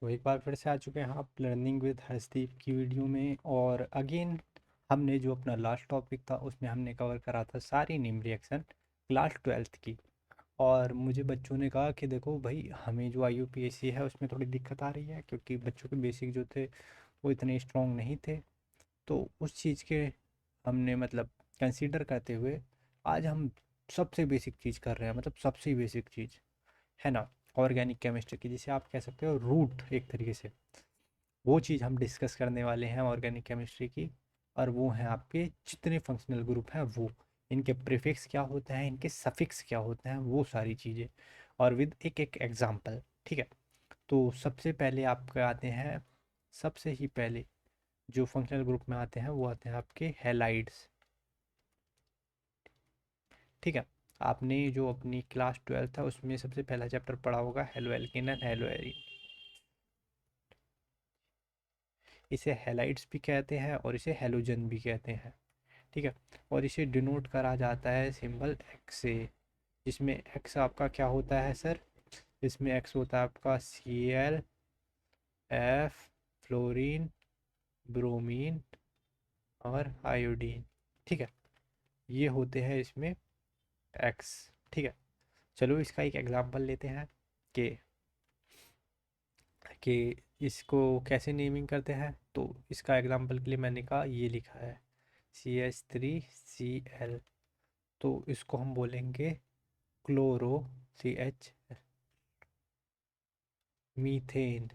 तो एक बार फिर से आ चुके हैं आप लर्निंग विद हर्षदीप की वीडियो में। और अगेन हमने जो अपना लास्ट टॉपिक था उसमें हमने कवर करा था सारी नेम रिएक्शन क्लास ट्वेल्थ की। और मुझे बच्चों ने कहा कि देखो भाई, हमें जो IUPAC है उसमें थोड़ी दिक्कत आ रही है क्योंकि बच्चों के बेसिक जो थे वो इतने स्ट्रॉन्ग नहीं थे। तो उस चीज़ के हमने मतलब कंसीडर करते हुए आज हम सबसे बेसिक चीज़ कर रहे हैं, मतलब सबसे बेसिक चीज़ है ना, ऑर्गेनिक केमिस्ट्री की, जिसे आप कह सकते हो रूट एक तरीके से। वो चीज़ हम डिस्कस करने वाले हैं ऑर्गेनिक केमिस्ट्री की। और वो हैं आपके जितने फंक्शनल ग्रुप हैं वो, इनके प्रीफिक्स क्या होते हैं, इनके सफिक्स क्या होते हैं, वो सारी चीज़ें, और विद एक एक एग्जांपल। ठीक है। तो सबसे पहले आपके आते हैं, सबसे ही पहले जो फंक्शनल ग्रुप में आते हैं वो आते हैं आपके हेलाइड्स। ठीक है। आपने जो अपनी क्लास 12 था उसमें सबसे पहला चैप्टर पढ़ा होगा halo alkane and hello arene. इसे हेलाइड्स भी कहते हैं और इसे हेलोजन भी कहते हैं। ठीक है। और इसे डिनोट करा जाता है सिंबल एक्स से, जिसमें एक्स आपका क्या होता है सर? इसमें एक्स होता है आपका Cl, F, फ्लोरीन, ब्रोमीन और आयोडीन। ठीक है। ये होते हैं इसमें एक्स। ठीक है। चलो इसका एक एग्जांपल लेते हैं कि कि इसको कैसे नेमिंग करते हैं। तो इसका एग्जांपल के लिए मैंने कहा ये लिखा है CH3Cl। तो इसको हम बोलेंगे क्लोरो CH, मीथेन।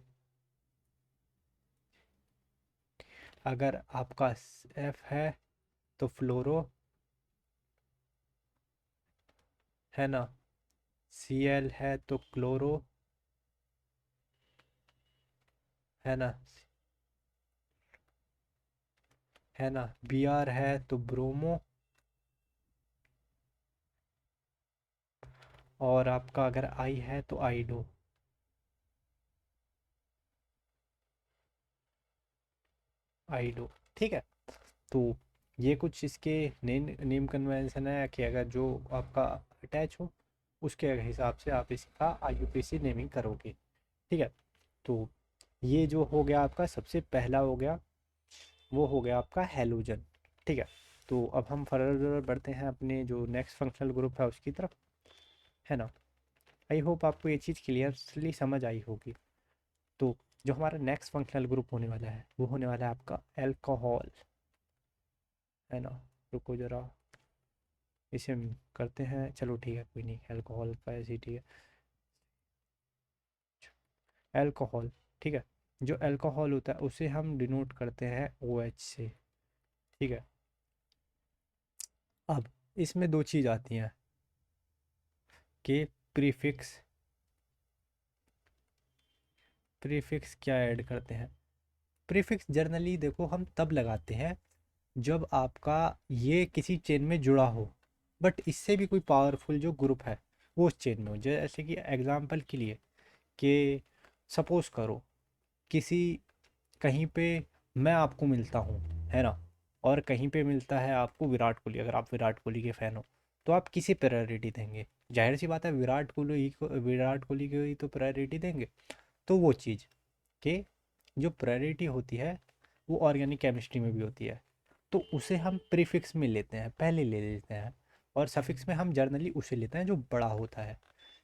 अगर आपका F है तो फ्लोरो, है ना। Cl है तो क्लोरो, है ना, है ना। Br है तो ब्रोमो। और आपका अगर I है तो आइडो। आइडो। ठीक है। तो ये कुछ इसके नेम कन्वेंशन है कि अगर जो आपका अटैच हो उसके हिसाब से आप इसका IUPAC नेमिंग करोगे। ठीक है। तो ये जो हो गया आपका सबसे पहला हो गया, वो हो गया आपका हेलोजन। ठीक है। तो अब हम फर्दर बढ़ते हैं अपने जो नेक्स्ट फंक्शनल ग्रुप है उसकी तरफ, है ना। आई होप आपको ये चीज़ क्लियरली समझ आई होगी। तो जो हमारा नेक्स्ट फंक्शनल ग्रुप होने वाला है वो होने वाला है आपका एल्कोहल, है ना। रुको जरा, इसे हम करते हैं, चलो ठीक है कोई नहीं, अल्कोहल का ऐसे ही ठीक है। अल्कोहल। ठीक है। जो अल्कोहल होता है उसे हम डिनोट करते हैं OH से। ठीक है। अब इसमें दो चीज़ आती हैं कि प्रीफिक्स। प्रीफिक्स क्या ऐड करते हैं? प्रीफिक्स जनरली देखो हम तब लगाते हैं जब आपका ये किसी चेन में जुड़ा हो, बट इससे भी कोई पावरफुल जो ग्रुप है वो उस चेन में हो। जैसे कि एग्जांपल के लिए कि सपोज करो किसी, कहीं पे मैं आपको मिलता हूँ, है ना, और कहीं पे मिलता है आपको विराट कोहली। अगर आप विराट कोहली के फ़ैन हो तो आप किसे प्रायोरिटी देंगे? जाहिर सी बात है विराट कोहली को ही तो प्रायोरिटी देंगे। तो वो चीज़ कि जो प्रायोरिटी होती है वो ऑर्गेनिक केमिस्ट्री में भी होती है। तो उसे हम प्रीफिक्स में लेते हैं, पहले ले लेते हैं। और सफिक्स में हम जर्नली उसे लेते हैं जो बड़ा होता है,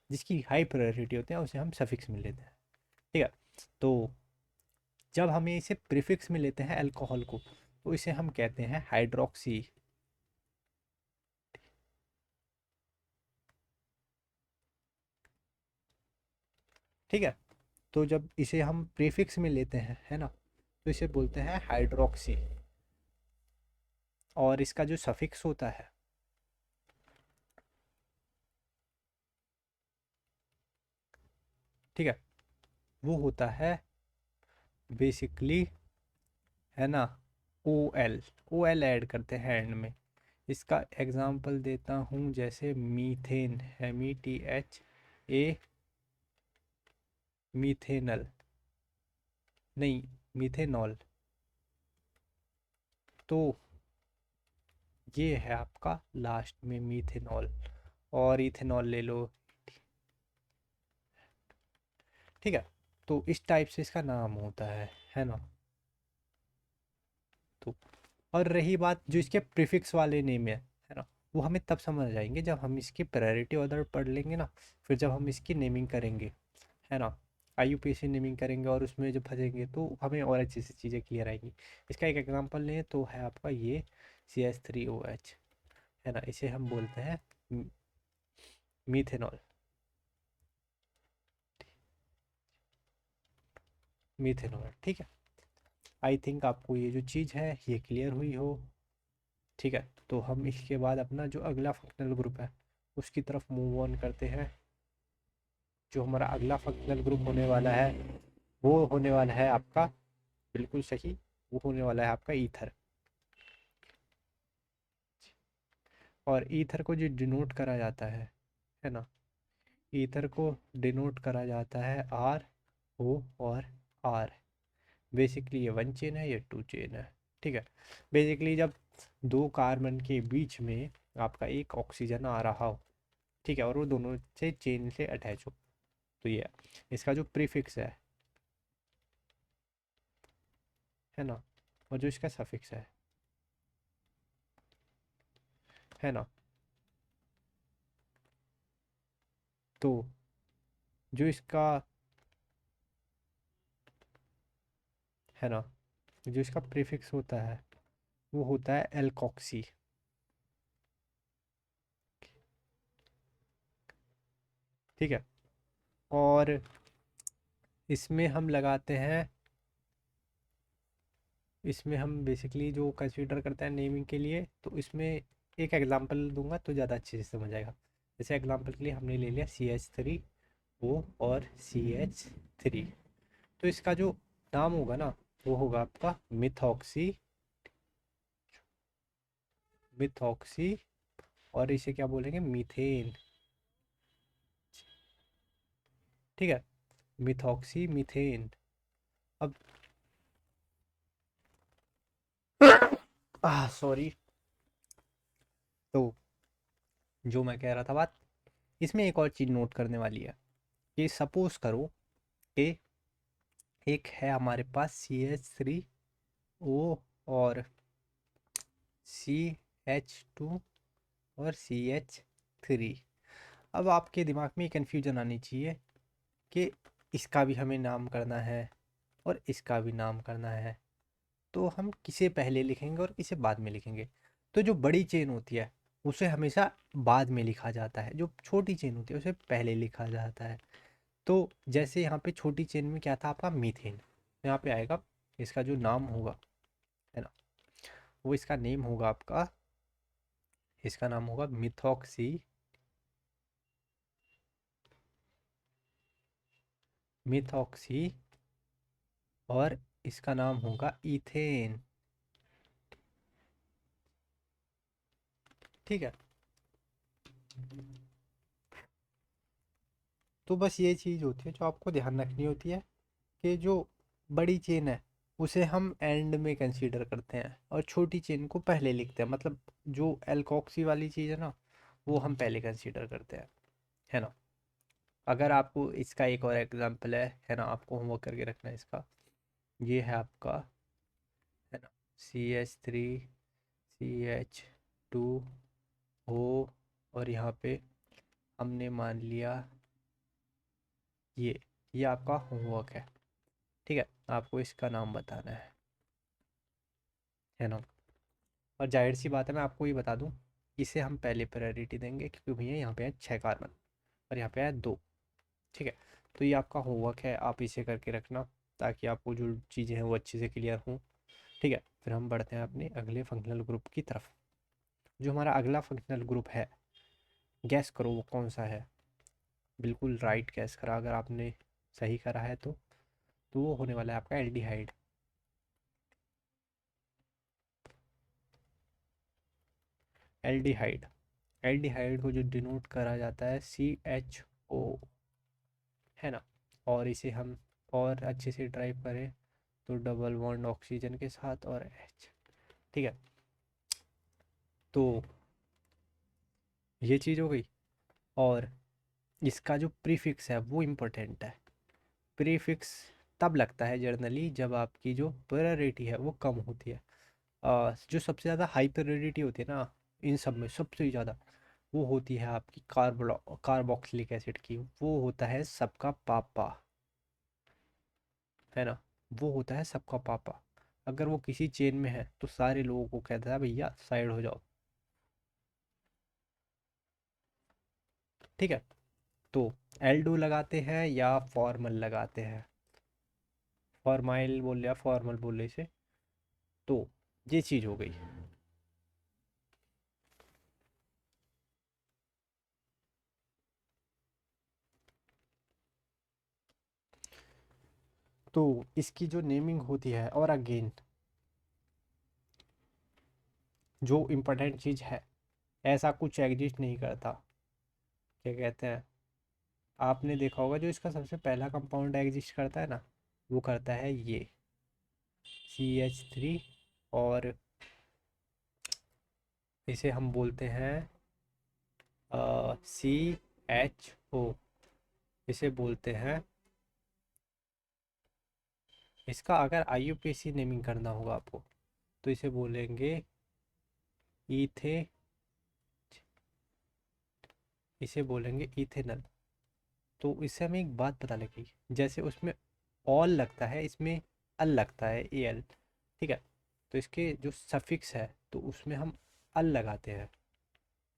जिसकी हाई प्रायोरिटी होती है, उसे हम सफिक्स में लेते हैं। ठीक है। तो जब हमें इसे प्रीफिक्स में लेते हैं अल्कोहल को, तो इसे हम कहते हैं हाइड्रोक्सी। ठीक है। तो जब इसे हम प्रीफिक्स में लेते हैं, है ना, तो इसे बोलते हैं हाइड्रोक्सी। और इसका जो सफिक्स होता है, ठीक है, वो होता है बेसिकली, है ना, ओ एल ऐड करते हैं एंड में। इसका एग्जांपल देता हूँ, जैसे मीथेन है, MTHA, मीथेनल, नहीं, मीथेनॉल। तो ये है आपका लास्ट में मीथेनॉल। और इथेनॉल ले लो। ठीक है। तो इस टाइप से इसका नाम होता है ना। तो और रही बात जो इसके प्रीफिक्स वाले नेम है ना, वो हमें तब समझ आएंगे जब हम इसकी प्रायोरिटी ऑर्डर पढ़ लेंगे ना। फिर जब हम इसकी नेमिंग करेंगे, है ना, आईयूपीएसी नेमिंग करेंगे और उसमें जब फंसेंगे तो हमें और अच्छी सी चीज़ें क्लियर आएंगी। इसका एक एग्जांपल लें तो है आपका ये CH3OH, है ना, इसे हम बोलते हैं मीथेनॉल। मीथेनॉल, ठीक है। आई थिंक आपको ये जो चीज़ है ये क्लियर हुई हो। ठीक है, तो हम इसके बाद अपना जो अगला फंक्शनल ग्रुप है उसकी तरफ मूव ऑन करते हैं। जो हमारा अगला फंक्शनल ग्रुप होने वाला है वो होने वाला है आपका, बिल्कुल सही, वो होने वाला है आपका ईथर। और ईथर को जो डिनोट करा जाता है ना, ईथर को डिनोट करा जाता है RO और R। बेसिकली ये 1 चेन है, ये 2 चेन है। ठीक है, बेसिकली जब दो कार्बन के बीच में आपका एक ऑक्सीजन आ रहा हो, ठीक है, और वो दोनों से चेन से अटैच हो, तो ये इसका जो प्रीफिक्स है ना, और जो इसका सफिक्स है ना, तो जो इसका है ना, जो इसका प्रीफिक्स होता है वो होता है एल्कॉक्सी। ठीक है, और इसमें हम लगाते हैं, इसमें हम बेसिकली जो कंसीडर करते हैं नेमिंग के लिए, तो इसमें एक एग्जांपल दूंगा तो ज़्यादा अच्छे से समझ आएगा। जैसे एग्जांपल के लिए हमने ले लिया CH3O और CH3, तो इसका जो नाम होगा ना वो होगा आपका मिथॉक्सी, मिथॉक्सी, और इसे क्या बोलेंगे, मीथेन। ठीक है, मिथॉक्सी मीथेन। अब सॉरी, तो जो मैं कह रहा था बात, इसमें एक और चीज़ नोट करने वाली है कि सपोज करो कि एक है हमारे पास CH3O और CH2 और CH3। अब आपके दिमाग में कन्फ्यूजन आनी चाहिए कि इसका भी हमें नाम करना है और इसका भी नाम करना है, तो हम किसे पहले लिखेंगे और किसे बाद में लिखेंगे। तो जो बड़ी चेन होती है उसे हमेशा बाद में लिखा जाता है, जो छोटी चेन होती है उसे पहले लिखा जाता है। तो जैसे यहाँ पे छोटी चेन में क्या था आपका मीथेन, यहाँ पे आएगा इसका जो नाम होगा, है ना, वो इसका नेम होगा आपका, इसका नाम होगा मिथॉक्सी, मिथॉक्सी, और इसका नाम होगा इथेन। ठीक है, तो बस ये चीज़ होती है जो आपको ध्यान रखनी होती है कि जो बड़ी चेन है उसे हम एंड में कंसीडर करते हैं और छोटी चेन को पहले लिखते हैं। मतलब जो एल्कॉक्सी वाली चीज़ है ना वो हम पहले कंसीडर करते हैं, है ना। अगर आपको इसका एक और एग्जांपल है ना, आपको होमवर्क करके रखना है इसका, ये है आपका, है ना, CH3CH2O, और यहाँ पे हमने मान लिया ये आपका होमवर्क है। ठीक है, आपको इसका नाम बताना है ना। और जाहिर सी बात है मैं आपको ये बता दूं, इसे हम पहले प्रायोरिटी देंगे क्योंकि भैया यहाँ पे है 6 कार्बन और यहाँ पे है 2। ठीक है, तो ये आपका होमवर्क है, आप इसे करके रखना ताकि आपको जो चीज़ें हैं वो अच्छे से क्लियर हों। ठीक है, फिर हम बढ़ते हैं अपने अगले फंक्शनल ग्रुप की तरफ। जो हमारा अगला फंक्शनल ग्रुप है, गैस करो वो कौन सा है। बिल्कुल राइट गैस करा, अगर आपने सही करा है तो वो होने वाला है आपका एल्डिहाइड। एल्डिहाइड, एल्डिहाइड को जो डिनोट करा जाता है CHO, है ना, और इसे हम और अच्छे से ड्राइव करें तो डबल बॉन्ड ऑक्सीजन के साथ और H। ठीक है, तो ये चीज़ हो गई। और इसका जो प्रीफिक्स है वो इम्पोर्टेंट है। प्रीफिक्स तब लगता है जर्नली जब आपकी जो प्रायोरिटी है वो कम होती है। जो सबसे ज़्यादा हाई प्रायोरिटी होती है ना इन सब में सबसे ज़्यादा, वो होती है आपकी कार्बोक्सिलिक एसिड की, वो होता है सबका पापा, है ना। वो होता है सबका पापा। अगर वो किसी चेन में है तो सारे लोगों को कहता है भैया साइड हो जाओ। ठीक है, तो एल्डो लगाते हैं या फॉर्मल लगाते हैं, फॉर्माइल बोल या फॉर्मल बोले इसे, तो ये चीज़ हो गई। तो इसकी जो नेमिंग होती है, और अगेन जो इम्पोर्टेंट चीज़ है, ऐसा कुछ एग्जिस्ट नहीं करता। क्या कहते हैं, आपने देखा होगा जो इसका सबसे पहला कंपाउंड एग्जिस्ट करता है ना, वो करता है ये CH3, और इसे हम बोलते हैं CHO, इसे बोलते हैं। इसका अगर IUPAC नेमिंग करना होगा आपको तो इसे बोलेंगे इथे, इसे बोलेंगे इथेनल। तो इससे हमें एक बात पता लगी, जैसे उसमें ऑल लगता है, इसमें अल लगता है, AL। ठीक है, तो इसके जो सफिक्स है तो उसमें हम अल लगाते हैं।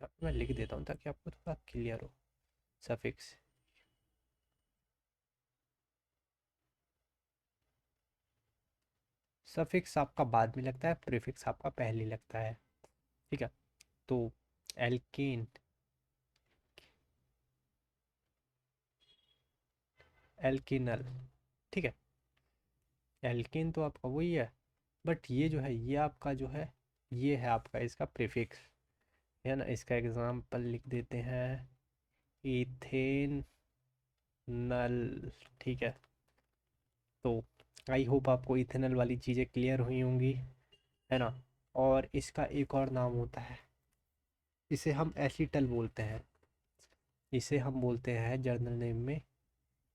अब मैं लिख देता हूँ ताकि आपको थोड़ा क्लियर हो। सफिक्स, सफिक्स आपका बाद में लगता है, प्रीफिक्स आपका पहले लगता है। ठीक है, तो एल्केन, एल्किनल। ठीक है, एल्केन तो आपका वही है, बट ये जो है ये आपका जो है, ये है आपका इसका प्रीफिक्स, है ना। इसका एग्जाम्पल लिख देते हैं, इथेन नल। ठीक है, तो आई होप आपको इथेनल वाली चीज़ें क्लियर हुई होंगी, है ना। और इसका एक और नाम होता है, इसे हम एसीटल बोलते हैं, इसे हम बोलते हैं जर्नल नेम में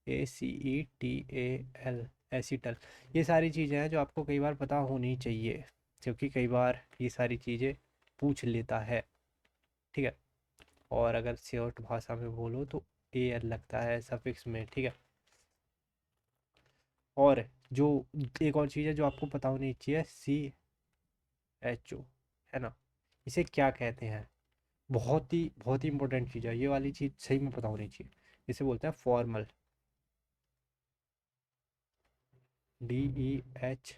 ACETAL, एसीटल। ये सारी चीज़ें हैं जो आपको कई बार पता होनी चाहिए, क्योंकि कई बार ये सारी चीज़ें पूछ लेता है। ठीक है, और अगर शॉर्ट भाषा में बोलो तो AL लगता है सफिक्स में। ठीक है, और जो एक और चीज़ है जो आपको पता होनी चाहिए, CHO, है ना। इसे क्या कहते हैं, बहुत ही इंपॉर्टेंट चीज़ है ये वाली चीज़, सही में पता होनी चाहिए। इसे बोलते हैं फॉर्मल, DEHYDE,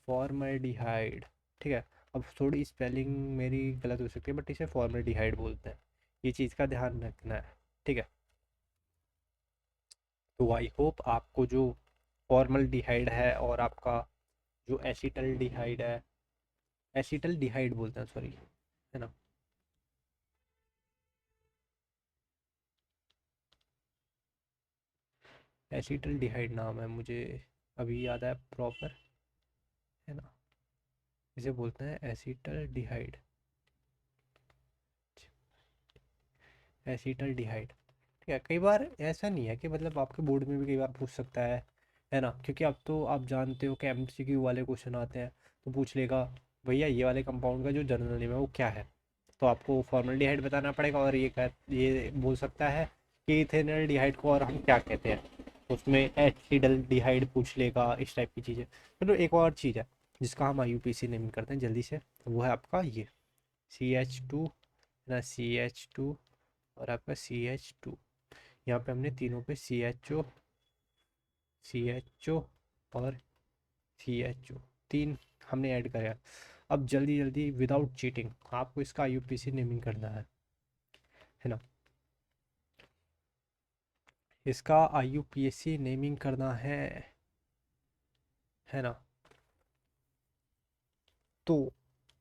फॉर्मल्डिहाइड। ठीक है, अब थोड़ी स्पेलिंग मेरी गलत हो सकती है बट इसे फॉर्मल्डिहाइड बोलते हैं, ये चीज़ का ध्यान रखना है। ठीक है, तो आई होप आपको जो फॉर्मल्डिहाइड है और आपका जो एसिटल्डिहाइड है, एसिटल्डिहाइड बोलते हैं सॉरी, है ना। एसिटल्डिहाइड नाम है, मुझे अभी याद आया प्रॉपर, है ना। इसे बोलते हैं एसिटल्डिहाइड, एसिटल्डिहाइड। ठीक है, कई बार ऐसा नहीं है कि मतलब आपके बोर्ड में भी कई बार पूछ सकता है ना, क्योंकि अब तो आप जानते हो कि MCQ वाले क्वेश्चन आते हैं तो पूछ लेगा भैया ये वाले कंपाउंड का जो जनरल नेम है वो क्या है, तो आपको फॉर्मल्डिहाइड बताना पड़ेगा, और ये बोल सकता है कि इथेनॉल्डिहाइड को और हम क्या कहते हैं, उसमें एसिडल्डिहाइड पूछ लेगा, इस टाइप की चीज़ें। चलो एक और चीज़ है जिसका हम IUPAC नेमिंग करते हैं जल्दी से, वो है आपका ये CH2, ना CH2, और आपका CH2। यहाँ पे हमने तीनों पे CHO और CHO, तीन हमने ऐड करा। अब जल्दी जल्दी विदाउट चीटिंग आपको इसका IUPAC नेमिंग करना है ना। इसका IUPAC नेमिंग करना है ना। तो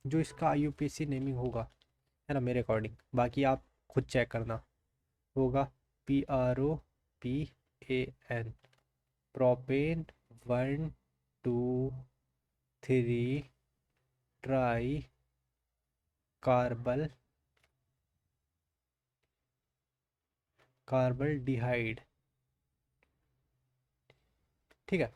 जो इसका IUPAC नेमिंग होगा, है ना, मेरे अकॉर्डिंग, बाकी आप खुद चेक करना, होगा PROPAN, प्रोपेन 1 2 3 ट्राई कार्बल, कार्बल्डिहाइड। ठीक है,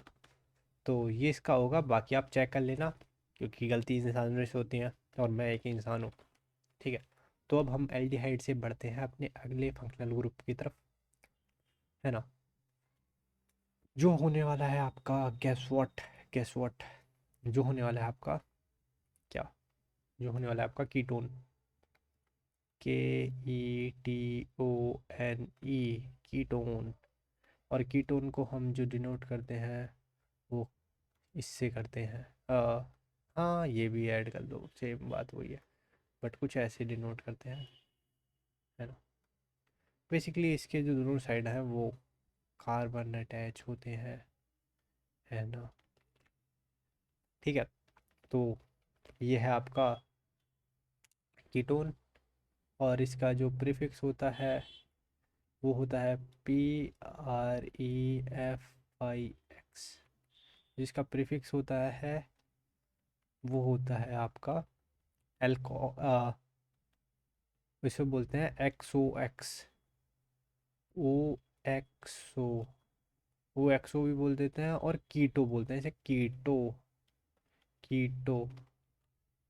तो ये इसका होगा, बाकी आप चेक कर लेना क्योंकि गलती इंसानों से होती है और मैं एक इंसान हूँ। ठीक है, तो अब हम एल्डिहाइड से बढ़ते हैं अपने अगले फंक्शनल ग्रुप की तरफ, है ना, जो होने वाला है आपका गैस व्हाट जो होने वाला है आपका क्या, जो होने वाला है आपका कीटोन, KETONE, कीटोन। और कीटोन को हम जो डिनोट करते हैं वो इससे करते हैं, हाँ ये भी ऐड कर दो, सेम बात वही है, बट कुछ ऐसे डिनोट करते हैं, है ना। बेसिकली इसके जो दोनों साइड हैं वो कार्बन अटैच होते हैं, है ना। ठीक है, तो ये है आपका कीटोन, और इसका जो प्रीफिक्स होता है वो होता है PREFIX, जिसका प्रीफिक्स होता है वो होता है आपका एल्को, इसे बोलते हैं XOX, OXO, OXO भी बोल देते हैं, और कीटो बोलते हैं, इसे कीटो, कीटो।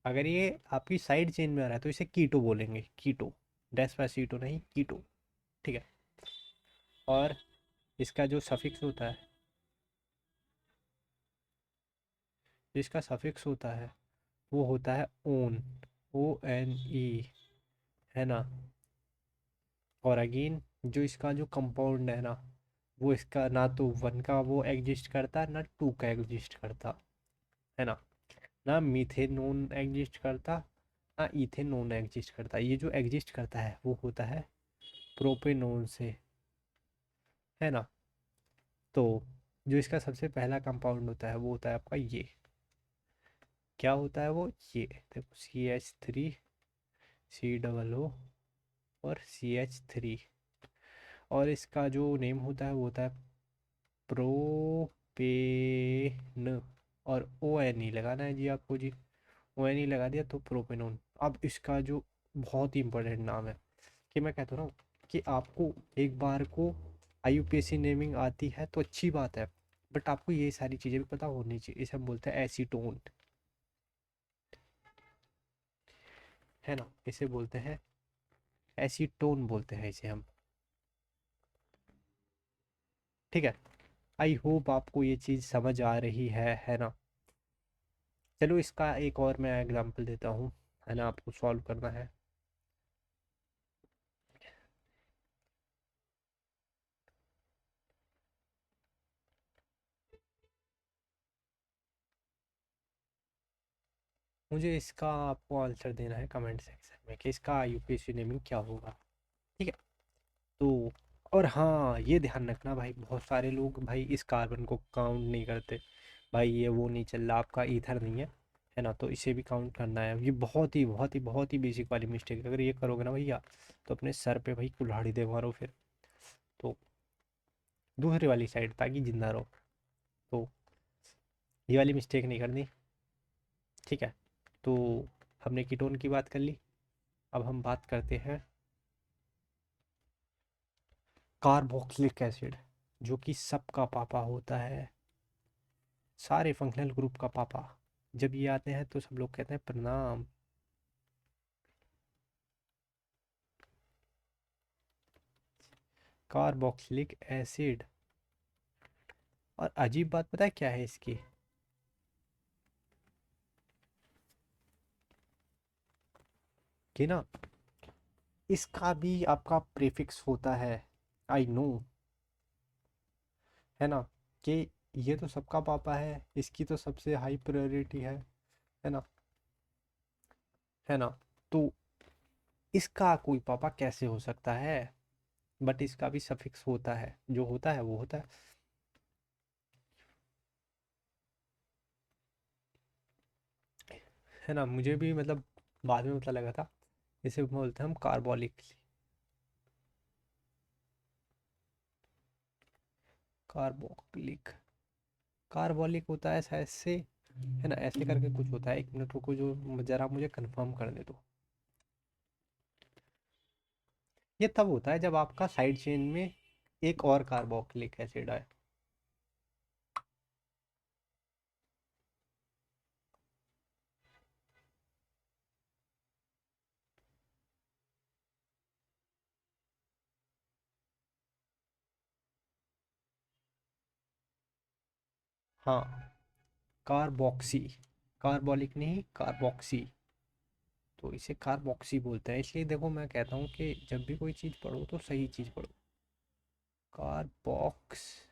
अगर ये आपकी साइड चेन में आ रहा है तो इसे कीटो बोलेंगे, कीटो, डेस्पासीटो नहीं, कीटो। ठीक है, और इसका जो सफिक्स होता है, इसका सफिक्स होता है वो होता है ओन, ONE, है ना। और अगेन जो इसका जो कंपाउंड है ना, वो इसका ना तो वन का वो एग्जिस्ट करता ना टू का एग्जिस्ट करता, है ना, ना मीथेनोन एग्जिस्ट करता ना इथेनोन एग्जिस्ट करता। ये जो एग्जिस्ट करता है वो होता है प्रोपेनोन से, है ना। तो जो इसका सबसे पहला कंपाउंड होता है वो होता है आपका ये, क्या होता है वो, ये देखो, CH3, COO और CH3, और इसका जो नेम होता है वो होता है प्रोपेन, और ONE लगाना है जी आपको जी, ONE लगा दिया तो प्रोपेनोन। अब इसका जो बहुत ही इंपॉर्टेंट नाम है, कि मैं कहता हूँ कि आपको एक बार को IUPAC नेमिंग आती है तो अच्छी बात है, बट आपको ये सारी चीज़ें भी पता होनी चाहिए। इसे हम बोलते हैं एसीटोन, है ना, इसे बोलते हैं एसीटोन, बोलते हैं इसे हम। ठीक है, आई होप आपको ये चीज़ समझ आ रही है ना। चलो इसका एक और मैं एग्जांपल देता हूँ, है ना, आपको सॉल्व करना है। मुझे इसका आपको आंसर देना है कमेंट सेक्शन में कि इसका IUPAC नेमिंग क्या होगा। ठीक है, तो और हाँ ये ध्यान रखना भाई, बहुत सारे लोग भाई इस कार्बन को काउंट नहीं करते, भाई ये वो नहीं चल रहा, आपका ईथर नहीं है ना, तो इसे भी काउंट करना है। ये बहुत ही बेसिक वाली मिस्टेक है, अगर ये करोगे ना भैया तो अपने सर पे भाई कुल्हाड़ी दे मारो फिर। तो दूसरी वाली साइड ताकि जिंदा रहो, तो ये वाली मिस्टेक नहीं करनी। ठीक है, तो हमने कीटोन की बात कर ली, अब हम बात करते हैं कार्बोक्सिलिक एसिड, जो कि सबका पापा होता है, सारे फंक्शनल ग्रुप का पापा। जब ये आते हैं तो सब लोग कहते हैं प्रणाम। कार्बोक्सिलिक एसिड, और अजीब बात पता है क्या है इसकी, कि ना इसका भी आपका प्रीफिक्स होता है, आई नो, है ना, कि ये तो सबका पापा है, इसकी तो सबसे हाई प्रायोरिटी है ना, है ना, तो इसका कोई पापा कैसे हो सकता है, बट इसका भी सफिक्स होता है, जो होता है वो होता है ना। मुझे भी मतलब बाद में पता लगा था, इसे बोलते हैं हम कार्बोलिक, कार्बोक्लिक, कार्बोलिक होता है शायद से, है ना, ऐसे करके कुछ होता है। एक मिनट रुको, जो जरा मुझे कंफर्म करने दो। ये तब होता है जब आपका साइड चेन में एक और कार्बोक्सिलिक एसिड आए, हाँ, कार्बोक्सी, कार्बोलिक नहीं, कार्बोक्सी। तो इसे कार्बोक्सी बोलते हैं। इसलिए देखो मैं कहता हूँ कि जब भी कोई चीज़ पढ़ो तो सही चीज़ पढ़ो। कार्बोक्स,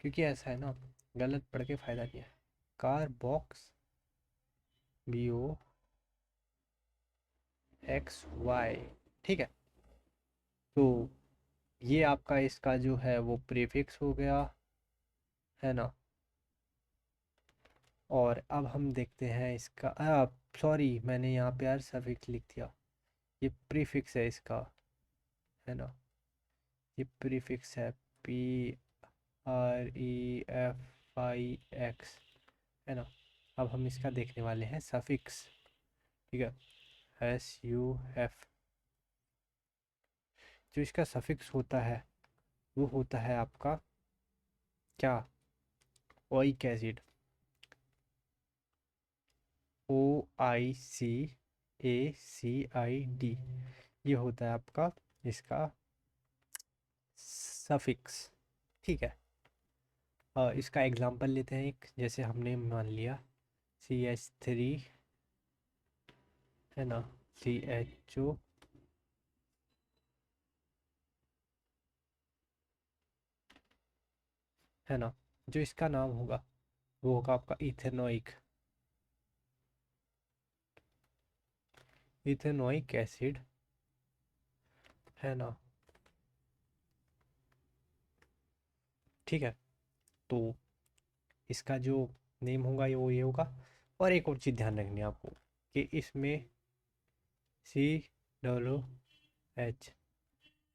क्योंकि ऐसा है ना, गलत पढ़ के फ़ायदा नहीं है। कार्बोक्स, BOXY। ठीक है। तो ये आपका इसका जो है वो प्रीफिक्स हो गया, है ना। और अब हम देखते हैं इसका, सॉरी मैंने यहाँ पे यार सफिक्स लिख दिया। ये प्रीफिक्स है इसका, है ना। ये प्रीफिक्स है, PREFIX, है ना। अब हम इसका देखने वाले हैं सफिक्स। ठीक है, SUF। जो इसका सफिक्स होता है वो होता है आपका क्या, ओइक एसिड, OICACID। ये होता है आपका इसका सफिक्स। ठीक है। इसका एग्जांपल लेते हैं एक, जैसे हमने मान लिया CH3, है ना, CHO, है ना। जो इसका नाम होगा वो होगा आपका इथेनोइक, इथेनोइक एसिड, है ना। ठीक है। तो इसका जो नेम होगा ये वो ये होगा। और एक और चीज़ ध्यान रखनी है आपको कि इसमें COOH,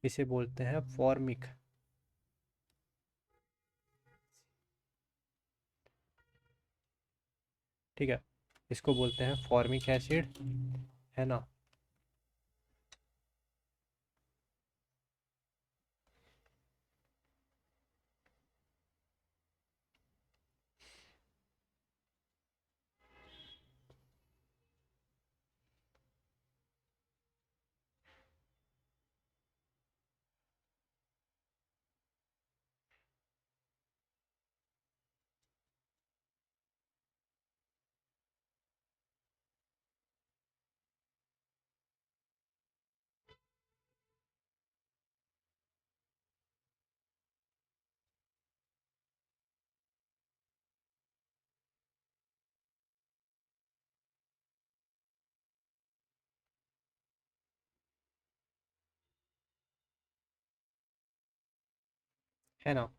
इसे बोलते हैं फॉर्मिक। ठीक है, इसको बोलते हैं फॉर्मिक एसिड, है ना। है ना।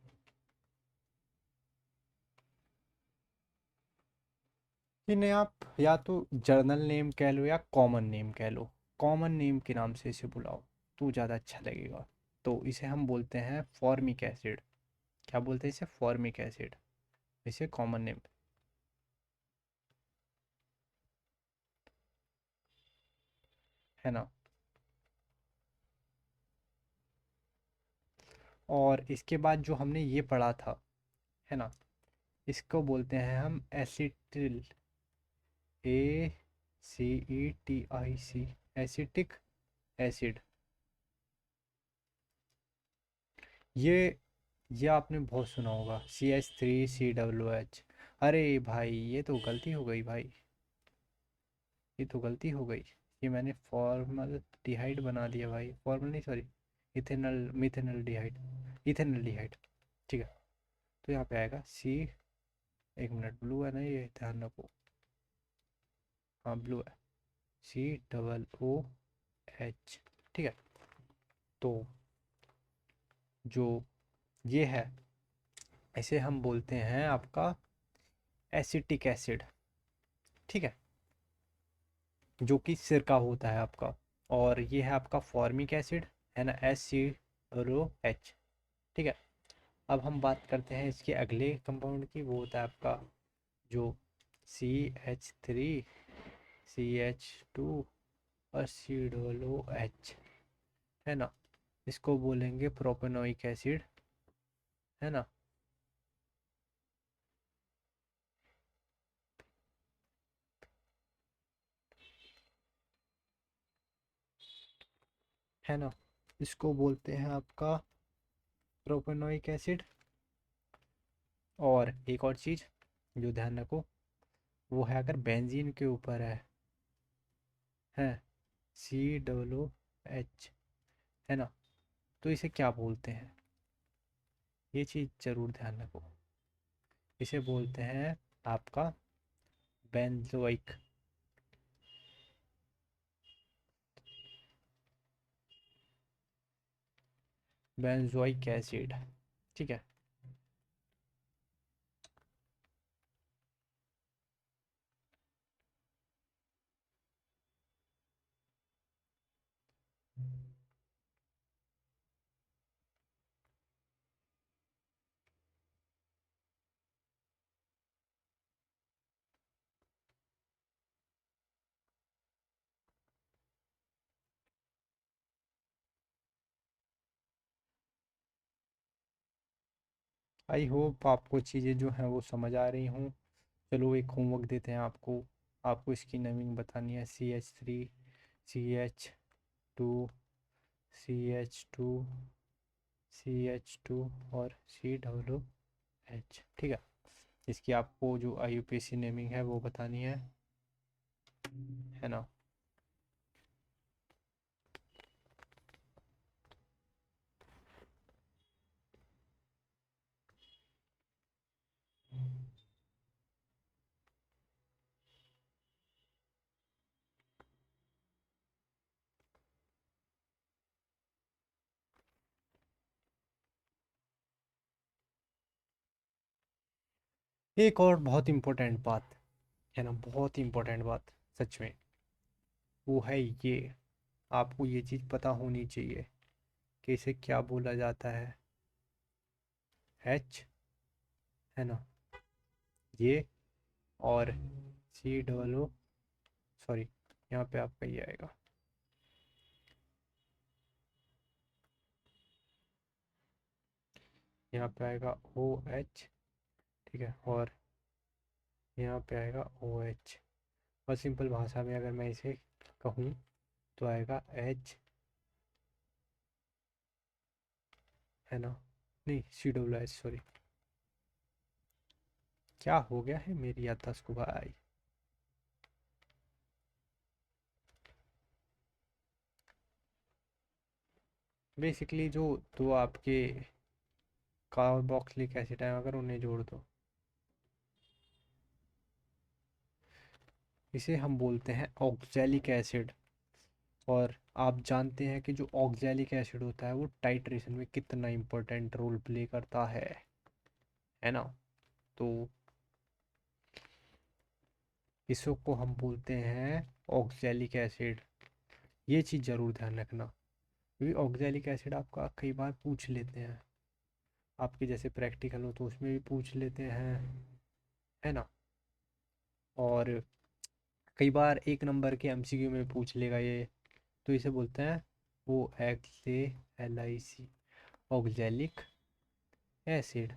इन्हें आप या तो जर्नल नेम कह लो या कॉमन नेम कह लो। कॉमन नेम के नाम से इसे बुलाओ तो ज़्यादा अच्छा लगेगा। तो इसे हम बोलते हैं फॉर्मिक एसिड। क्या बोलते हैं इसे, फॉर्मिक एसिड। इसे कॉमन नेम, है ना। और इसके बाद जो हमने ये पढ़ा था, है ना, इसको बोलते हैं हम एसिटिल, ACETIC, एसिटिक एसिड। ये ये आपने बहुत सुना होगा, CH3COOH। अरे भाई ये तो गलती हो गई भाई, ये तो गलती हो गई। ये मैंने फॉर्मल डिहाइड बना दिया भाई, फॉर्मल नहीं सॉरी, इथेनल मिथेनल डिहाइड, इथेनल डिहाइड। ठीक है। तो यहाँ पे आएगा C, एक मिनट, ब्लू है ना ये, ध्यान रखो। हाँ ब्लू है, COOH। ठीक है। तो जो ये है, इसे हम बोलते हैं आपका एसिटिक एसिड। ठीक है, जो कि सिरका होता है आपका। और ये है आपका फॉर्मिक एसिड, है ना, SCOOH। ठीक है। अब हम बात करते हैं इसके अगले कंपाउंड की, वो होता है आपका जो CH3CH2 और COOH, है ना। इसको बोलेंगे प्रोपेनोइक एसिड, है ना। है ना, इसको बोलते हैं आपका प्रोपेनोइक एसिड। और एक और चीज़ जो ध्यान रखो, वो है अगर बेंजीन के ऊपर है COOH, है ना, तो इसे क्या बोलते हैं, ये चीज़ ज़रूर ध्यान रखो। इसे बोलते हैं आपका बेंजोइक। बेंजोइक एसिड, ठीक है। आई होप आपको चीज़ें जो हैं वो समझ आ रही हूँ। चलो एक होमवर्क देते हैं आपको। आपको इसकी नेमिंग बतानी है, CH3, CH2, CH2, CH2 और COOH, ठीक है। इसकी आपको जो IUPAC नेमिंग है वो बतानी है ना। एक और बहुत इम्पोर्टेंट बात है ना, बहुत इम्पोर्टेंट बात सच में, वो है ये, आपको ये चीज़ पता होनी चाहिए कि इसे क्या बोला जाता है। H, है ना, ये, और COO, सॉरी, यहाँ पे आपका ये आएगा, यहाँ पे आएगा OH, ठीक है, और यहाँ पे आएगा OH। और सिंपल भाषा में अगर मैं इसे कहूँ तो आएगा H, है ना, नहीं COOH, सॉरी, क्या हो गया है मेरी याददाश्त को भाई। बेसिकली जो दो आपके कार्बोक्सिलिक एसिड है, अगर उन्हें जोड़ दो, इसे हम बोलते हैं ऑक्जेलिक एसिड। और आप जानते हैं कि जो ऑक्जेलिक एसिड होता है वो टाइट्रेशन में कितना इम्पोर्टेंट रोल प्ले करता है ना। तो इसको हम बोलते हैं ऑक्जेलिक एसिड। ये चीज़ ज़रूर ध्यान रखना, क्योंकि ऑक्जेलिक एसिड आपका कई बार पूछ लेते हैं, आपके जैसे प्रैक्टिकल हो तो उसमें भी पूछ लेते हैं, है ना। और कई बार एक नंबर के MCQ में पूछ लेगा ये। तो इसे बोलते हैं OXALIC, ऑक्जेलिक एसिड,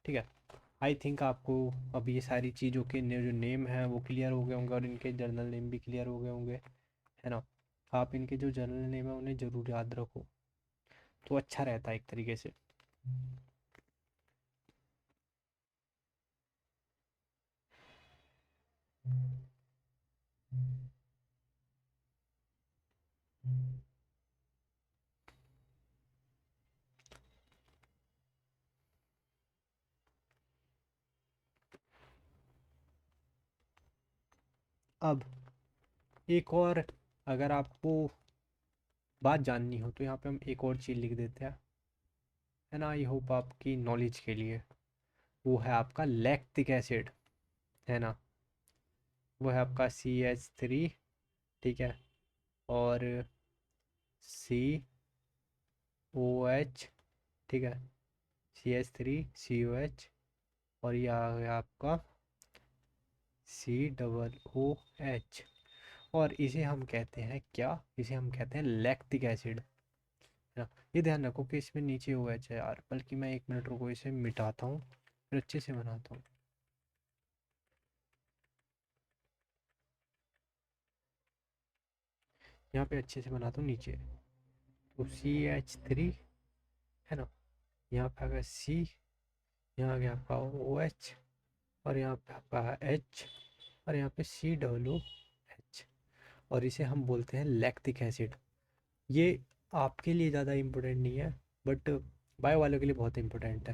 ठीक है। आई थिंक आपको अब ये सारी चीज़ों के जो नेम हैं वो क्लियर हो गए होंगे, और इनके जर्नल नेम भी क्लियर हो गए होंगे, है ना। आप इनके जो जर्नल नेम है उन्हें ज़रूर याद रखो, तो अच्छा रहता है एक तरीके से। अब एक और, अगर आपको बात जाननी हो तो यहाँ पे हम एक और चीज़ लिख देते हैं, है ना। आई होप आपकी नॉलेज के लिए, वो है आपका लैक्टिक एसिड, है ना। वो है आपका CH3, ठीक है, और COH, ठीक है, CH3COH, और ये आ गया आपका COOH। और इसे हम कहते हैं क्या, इसे हम कहते हैं लैक्टिक एसिड, है ना। ये ध्यान रखो कि इसमें नीचे OH है यार, बल्कि मैं 1 मिनट रुको, इसे मिटाता हूँ फिर अच्छे से बनाता हूँ। यहाँ पे अच्छे से बनाता हूँ नीचे, तो CH3, है ना, यहाँ पे आ गया यहाँ आ गया आपका OH, और यहाँ पे आपका H, और यहाँ पे COOH, और इसे हम बोलते हैं लैक्टिक एसिड। ये आपके लिए ज़्यादा इम्पोर्टेंट नहीं है, बट बायो वालों के लिए बहुत इम्पोर्टेंट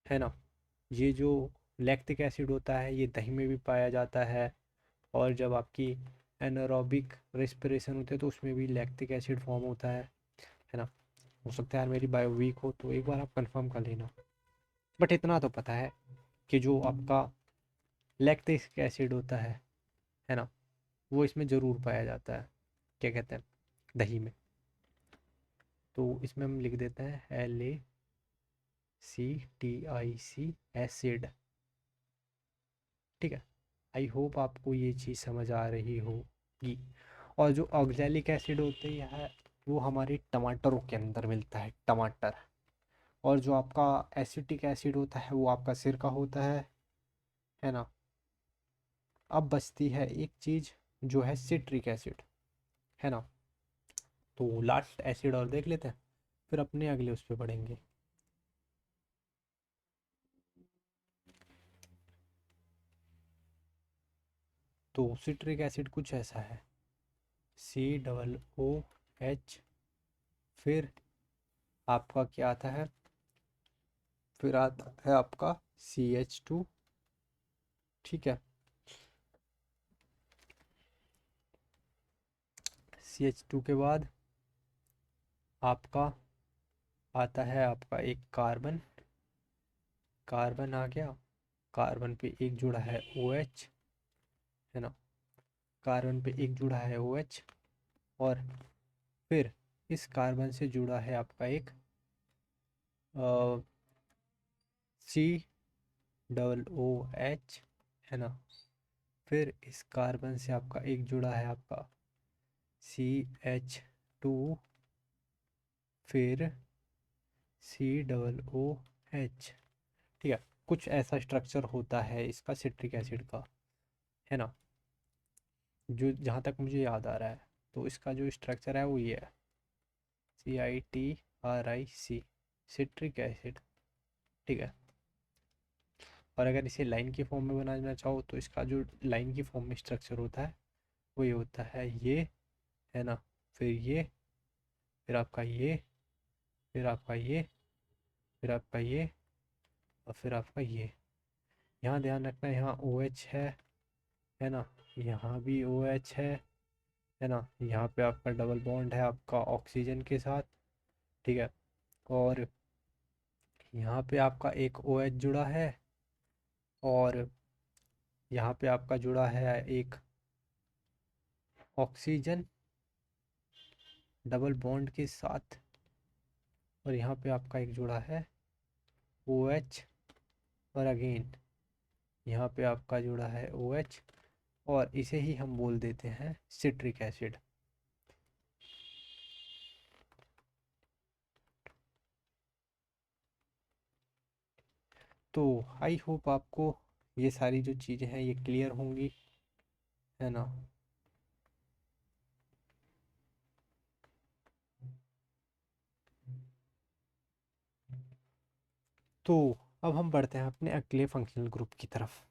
है ना। ये जो लैक्टिक एसिड होता है ये दही में भी पाया जाता है, और जब आपकी एनारोबिक रेस्पिरेशन होती है तो उसमें भी लैक्टिक एसिड फॉर्म होता है ना। हो सकता है यार मेरी बायो वीक हो, तो एक बार आप कंफर्म कर लेना, बट इतना तो पता है कि जो आपका लैक्टिक एसिड होता है ना, वो इसमें ज़रूर पाया जाता है, क्या कहते हैं, दही में। तो इसमें हम लिख देते हैं LACTIC एसिड। ठीक है, आई होप आपको ये चीज़ समझ आ रही होगी। और जो ऑक्जेलिक एसिड होते हैं वो हमारे टमाटरों के अंदर मिलता है, टमाटर। और जो आपका एसिटिक एसिड होता है वो आपका सिरका होता है ना। अब बचती है एक चीज़ जो है सिट्रिक एसिड, है ना। तो लास्ट एसिड और देख लेते हैं, फिर अपने अगले उस पर बढ़ेंगे। तो सिट्रिक एसिड कुछ ऐसा है, COOH, फिर आपका क्या आता है, फिर आता है आपका CH2। ठीक है, CH2 के बाद आपका आता है आपका एक कार्बन, कार्बन आ गया। कार्बन पे एक जुड़ा है OH, है ना। कार्बन पे एक जुड़ा है OH, और फिर इस कार्बन से जुड़ा है आपका एक COOH, है ना। फिर इस कार्बन से आपका एक जुड़ा है आपका CH2, फिर COOH। ठीक है, कुछ ऐसा स्ट्रक्चर होता है इसका सिट्रिक एसिड का, है ना, जो जहाँ तक मुझे याद आ रहा है। तो इसका जो स्ट्रक्चर है वो ये है, CITRIC, सिट्रिक एसिड। ठीक है, और अगर इसे लाइन की फॉर्म में बनाना चाहो तो इसका जो लाइन की फॉर्म में स्ट्रक्चर होता है वो ये होता है, ये, है ना। फिर ये, फिर आपका ये, फिर आपका ये, फिर आपका ये, और फिर आपका ये। यहाँ ध्यान रखना, यहाँ OH है ना, यहाँ भी OH है ना। यहाँ पे आपका डबल बॉन्ड है आपका ऑक्सीजन के साथ। ठीक है, और यहाँ पे आपका एक OH जुड़ा है, और यहाँ पे आपका जुड़ा है एक ऑक्सीजन डबल बॉन्ड के साथ, और यहाँ पे आपका एक जुड़ा है OH, और अगेन यहाँ पे आपका जुड़ा है OH, और इसे ही हम बोल देते हैं सिट्रिक एसिड। तो आई होप आपको ये सारी जो चीज़ें हैं ये क्लियर होंगी, है ना। तो अब हम बढ़ते हैं अपने अगले फंक्शनल ग्रुप की तरफ।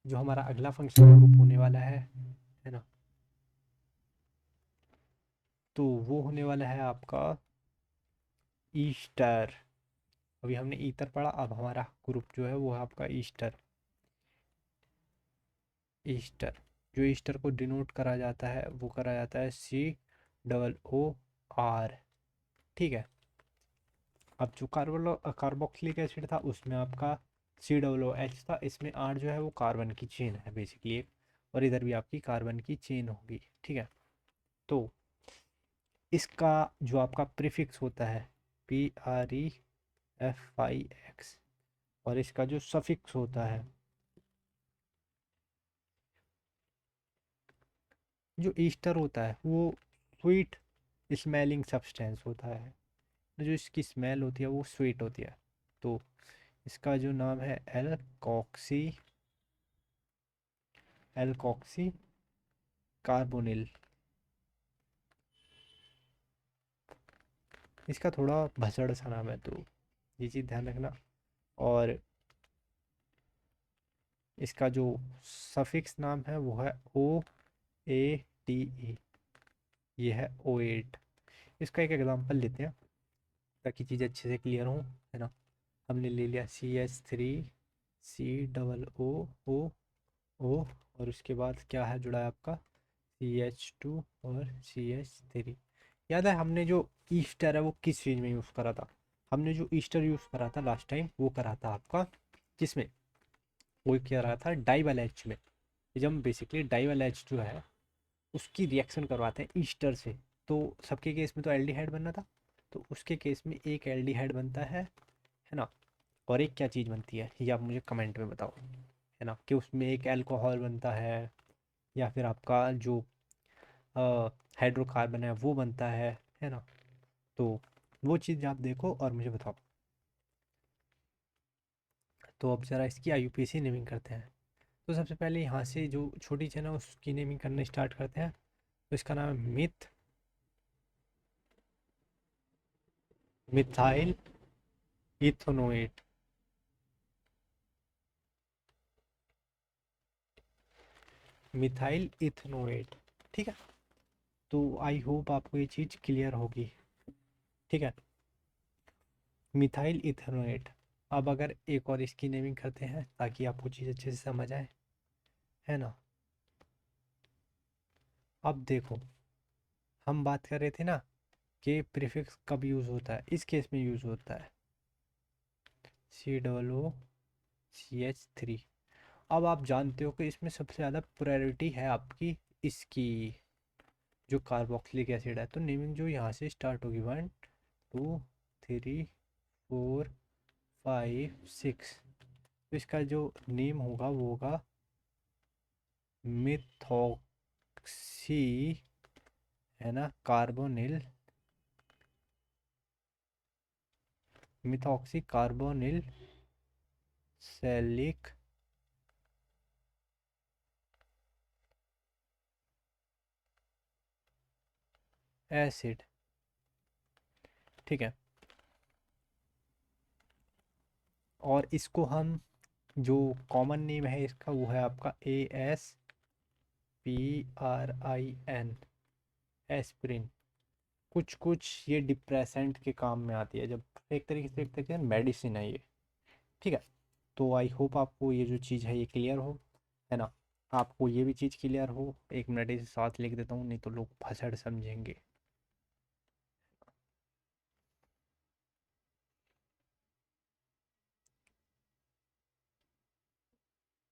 जो हमारा अगला फंक्शनल ग्रुप होने वाला है ना, तो वो होने वाला है आपका ईस्टर। अभी हमने ईथर पढ़ा, अब हमारा ग्रुप जो है वो है आपका ईस्टर। ईस्टर, जो ईस्टर को डिनोट करा जाता है वो करा जाता है COOR। ठीक है, अब जो कार्बोक्सिलिक एसिड था उसमें आपका COOH था, इसमें R जो है वो कार्बन की चेन है बेसिकली एक, और इधर भी आपकी कार्बन की चेन होगी। ठीक है, तो इसका जो आपका प्रीफिक्स होता है PREFIX, और इसका जो सफिक्स होता है, जो ईस्टर होता है वो स्वीट स्मेलिंग सब्सटेंस होता है। जो इसकी स्मेल होती है वो स्वीट होती है। तो इसका जो नाम है एल्कॉक्सी कार्बोनिल, इसका थोड़ा भसड़ सा नाम है, तो ये चीज़ ध्यान रखना। और इसका जो सफिक्स नाम है वो है OATE, ये है O8। इसका एक एग्जांपल लेते हैं ताकि चीज़ अच्छे से क्लियर हो, है ना। हमने ले लिया CH3 COO, और उसके बाद क्या है जुड़ा है आपका CH2 और CH3। याद है हमने जो ईस्टर है वो किस चीज़ में यूज़ करा था? हमने जो ईस्टर यूज़ करा था लास्ट टाइम वो करा था आपका किसमें, वो क्या रहा था, डाई वाला एच में। जब हम बेसिकली डाई वाला एच जो है उसकी रिएक्शन करवाते हैं ईस्टर से, तो सबके केस में तो एल्डिहाइड बनना था, तो उसके केस में एक एल्डिहाइड बनता है ना। और एक क्या चीज़ बनती है ये आप मुझे कमेंट में बताओ, है ना, कि उसमें एक अल्कोहल बनता है या फिर आपका जो हाइड्रोकार्बन है वो बनता है ना। तो वो चीज़ आप देखो और मुझे बताओ। तो अब ज़रा इसकी IUPAC नेमिंग करते हैं। तो सबसे पहले यहाँ से जो छोटी चेन है उसकी नेमिंग करना स्टार्ट करते हैं। तो इसका नाम है मिथाइल इथोनोएट। मिथाइल इथोनोएट, ठीक है। तो आई होप आपको ये चीज़ क्लियर होगी, ठीक है। Methyl ethanoate. अब अगर एक और इसकी नेमिंग करते हैं ताकि आपको चीज़ अच्छे से समझ आए, है ना। अब देखो, हम बात कर रहे थे ना कि प्रीफिक्स कब यूज़ होता है, इस केस में यूज़ होता है COOCH3। अब आप जानते हो कि इसमें सबसे ज़्यादा प्रायोरिटी है आपकी इसकी जो कार्बोक्सिलिक एसिड है। तो नेमिंग जो यहाँ से स्टार्ट होगी 1 2 3 4 5 6, तो इसका जो नेम होगा वो होगा मिथॉक्सी, है ना, कार्बोनिल, मिथॉक्सी कार्बोनिल सैलिक एसिड, ठीक है। और इसको हम जो कॉमन नेम है इसका वो है आपका ASPRIN, एस्पिरिन। कुछ कुछ ये डिप्रेसेंट के काम में आती है, जब एक तरीके से मेडिसिन है ये, ठीक है। तो आई होप आपको ये जो चीज़ है ये क्लियर हो, है ना। आपको ये भी चीज़ क्लियर हो, 1 मिनट इसे साथ लिख देता हूँ नहीं तो लोग फसड़ समझेंगे।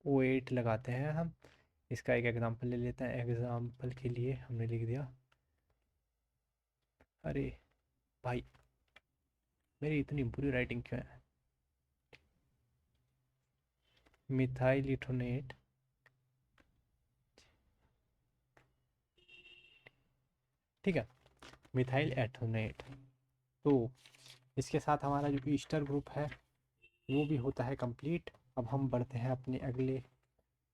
O8 लगाते हैं हम। इसका एक एग्जांपल ले लेते हैं, एग्जांपल के लिए हमने लिख दिया, अरे भाई मेरी इतनी बुरी राइटिंग क्यों है, मिथाइल इथोनेट, ठीक है, मिथाइल एथोनेट। तो इसके साथ हमारा जो ईस्टर ग्रुप है वो भी होता है कंप्लीट। अब हम बढ़ते हैं अपने अगले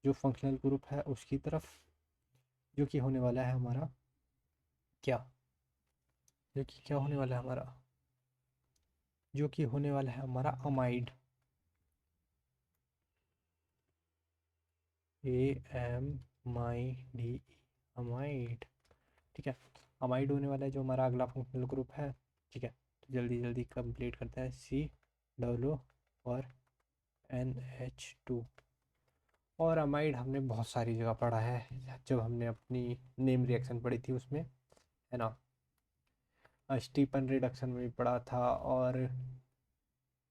जो फंक्शनल ग्रुप है उसकी तरफ, जो कि होने वाला है हमारा क्या, जो कि क्या होने वाला है हमारा, जो कि होने वाला है हमारा अमाइड, AMIDE, अमाइड, ठीक है। अमाइड होने वाला है जो हमारा अगला फंक्शनल ग्रुप है, ठीक है। तो जल्दी जल्दी कंप्लीट करते हैं, COO और NH2। और अमाइड हमने बहुत सारी जगह पढ़ा है, जब हमने अपनी नेम रिएक्शन पढ़ी थी उसमें, है ना। स्टीपन रिडक्शन में भी पढ़ा था, और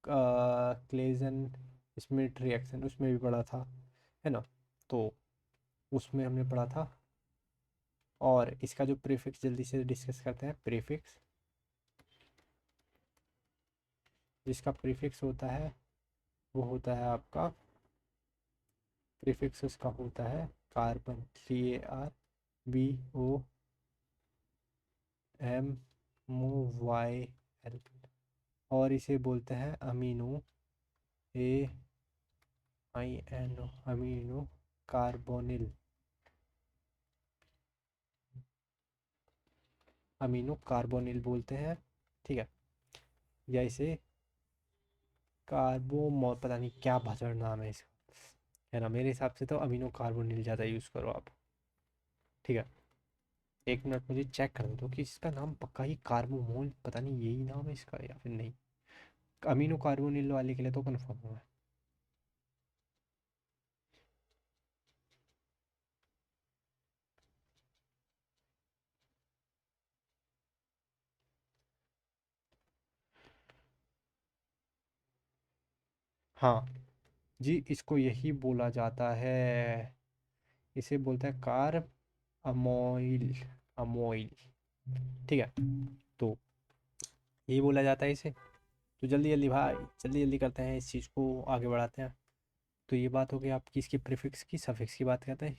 क्लेजन स्मिथ रिएक्शन उसमें भी पढ़ा था, है ना। तो उसमें हमने पढ़ा था। और इसका जो प्रीफिक्स जल्दी से डिस्कस करते हैं, प्रीफिक्स, जिसका प्रीफिक्स होता है वो होता है आपका, प्रीफिक्स उसका होता है कार्बन, CARBOMYL, और इसे बोलते हैं amino, AINO, amino carbonyl, amino carbonyl बोलते हैं, ठीक है। या इसे पता नहीं क्या भसड़ नाम है इसका, है ना। मेरे हिसाब से तो अमीनो कार्बोनिल ज़्यादा यूज़ करो आप। ठीक है, एक मिनट मुझे चेक कर दो कि इसका नाम पक्का ही कार्बोमोल, पता नहीं यही नाम है इसका या फिर नहीं। अमीनो कार्बोनिल वाले के लिए तो कन्फर्म हूँ मैं। हाँ जी, इसको यही बोला जाता है, इसे बोलते हैं कार्ब अमोइल, अमोइल। ठीक है, तो यही बोला जाता है इसे। तो जल्दी जल्दी भाई, जल्दी जल्दी करते हैं, इस चीज़ को आगे बढ़ाते हैं। तो ये बात हो गई आपकी इसकी प्रीफिक्स की। सफिक्स की बात करते हैं।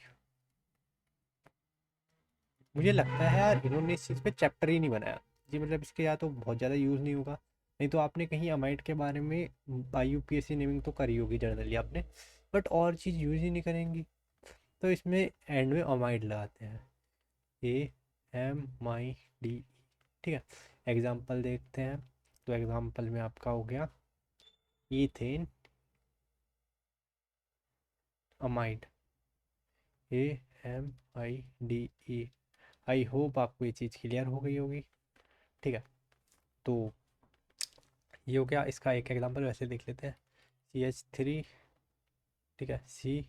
मुझे लगता है यार इन्होंने इस चीज़ पे चैप्टर ही नहीं बनाया जी, मतलब इसके या तो बहुत ज़्यादा यूज़ नहीं होगा, नहीं तो आपने कहीं अमाइड के बारे में IUPAC नेमिंग तो करी होगी जनरली आपने, बट और चीज़ यूज़ ही नहीं करेंगी। तो इसमें एंड में अमाइड लगाते हैं, AMID। ठीक है, एग्जाम्पल देखते हैं। तो एग्जाम्पल में आपका हो गया ethane amide, AMIDE। I hope आपको ये चीज़ क्लियर हो गई होगी। ठीक है, तो ये हो गया इसका एक एग्जांपल। वैसे देख लेते हैं, CH3, ठीक है, C,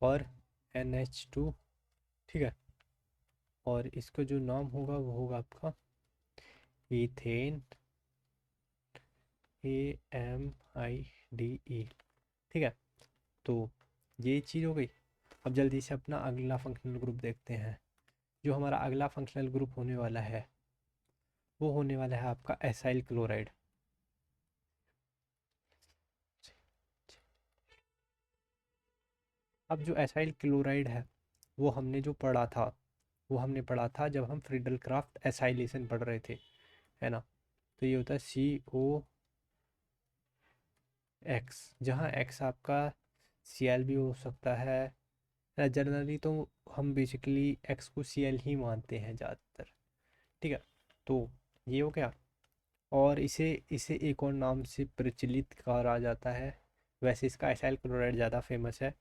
और NH2। ठीक है, और इसका जो नाम होगा वो होगा आपका ईथेन, AMIDE। ठीक है, तो ये चीज़ हो गई। अब जल्दी से अपना अगला फंक्शनल ग्रुप देखते हैं। जो हमारा अगला फंक्शनल ग्रुप होने वाला है वो होने वाला है आपका एसाइल क्लोराइड। अब जो एसाइल क्लोराइड है वो हमने जो पढ़ा था, वो हमने पढ़ा था जब हम फ्रीडल क्राफ्ट एसाइलेशन पढ़ रहे थे, है ना। तो ये होता है COX, जहाँ X आपका Cl भी हो सकता है। जनरली तो हम बेसिकली X को Cl ही मानते हैं ज़्यादातर। ठीक है, तो ये हो गया। और इसे इसे एक और नाम से प्रचलित कहा जाता है, वैसे इसका एसाइल क्लोराइड ज़्यादा फेमस है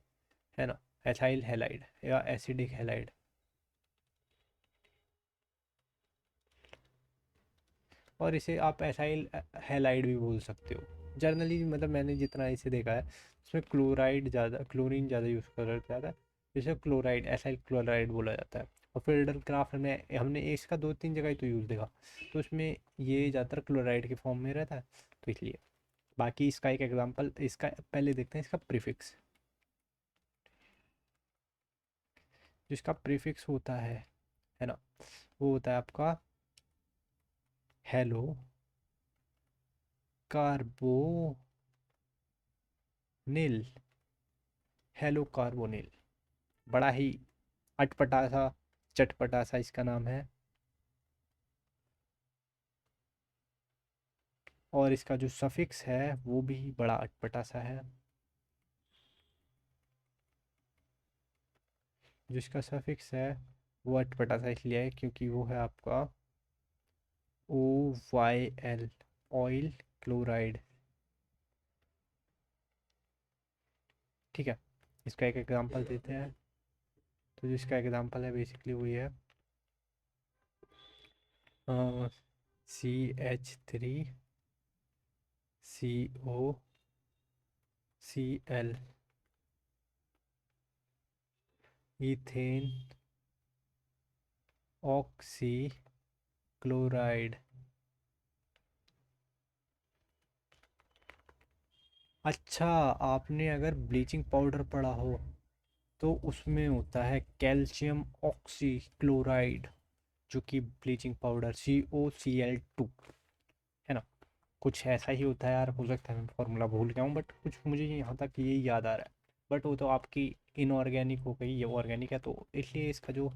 ना। एसाइल हैलाइड या एसिडिक हैलाइड। और इसे आप एसाइल हैलाइड भी बोल सकते हो जनरली, मतलब मैंने जितना इसे देखा है इसमें क्लोराइड ज़्यादा, क्लोरीन ज़्यादा यूज़ करा जाता है, जिसे क्लोराइड एसाइल क्लोराइड बोला जाता है। और फिल्डर क्राफ्ट में हमने इसका 2-3 जगह ही तो यूज़ देखा, तो इसमें ये ज़्यादातर क्लोराइड के फॉर्म में रहता है, तो इसलिए। बाकी इसका एक एग्जांपल, इसका पहले देखते हैं इसका प्रीफिक्स। जिसका प्रीफिक्स होता है ना, वो होता है आपका हेलो कार्बोनिल, हेलो कार्बोनिल। बड़ा ही अटपटा सा, चटपटा सा इसका नाम है। और इसका जो सफिक्स है वो भी बड़ा अटपटा सा है। जो इसका सफिक्स है वो अटपटा सा इसलिए है क्योंकि वो है आपका OYL, ऑयल क्लोराइड। ठीक है, इसका एक एग्जांपल देते हैं। तो जिसका एग्जांपल है बेसिकली वही है CH3 COCl, ethane oxy chloride. अच्छा, आपने अगर ब्लीचिंग पाउडर पढ़ा हो तो उसमें होता है कैल्शियम ऑक्सी क्लोराइड, जो कि ब्लीचिंग पाउडर COCl2, है ना। कुछ ऐसा ही होता है यार, हो सकता है मैं फॉर्मूला भूल गया हूँ, बट कुछ मुझे यहाँ तक यही याद आ रहा है। बट वो तो आपकी इनऑर्गेनिक हो गई, ये ऑर्गेनिक है, तो इसलिए इसका जो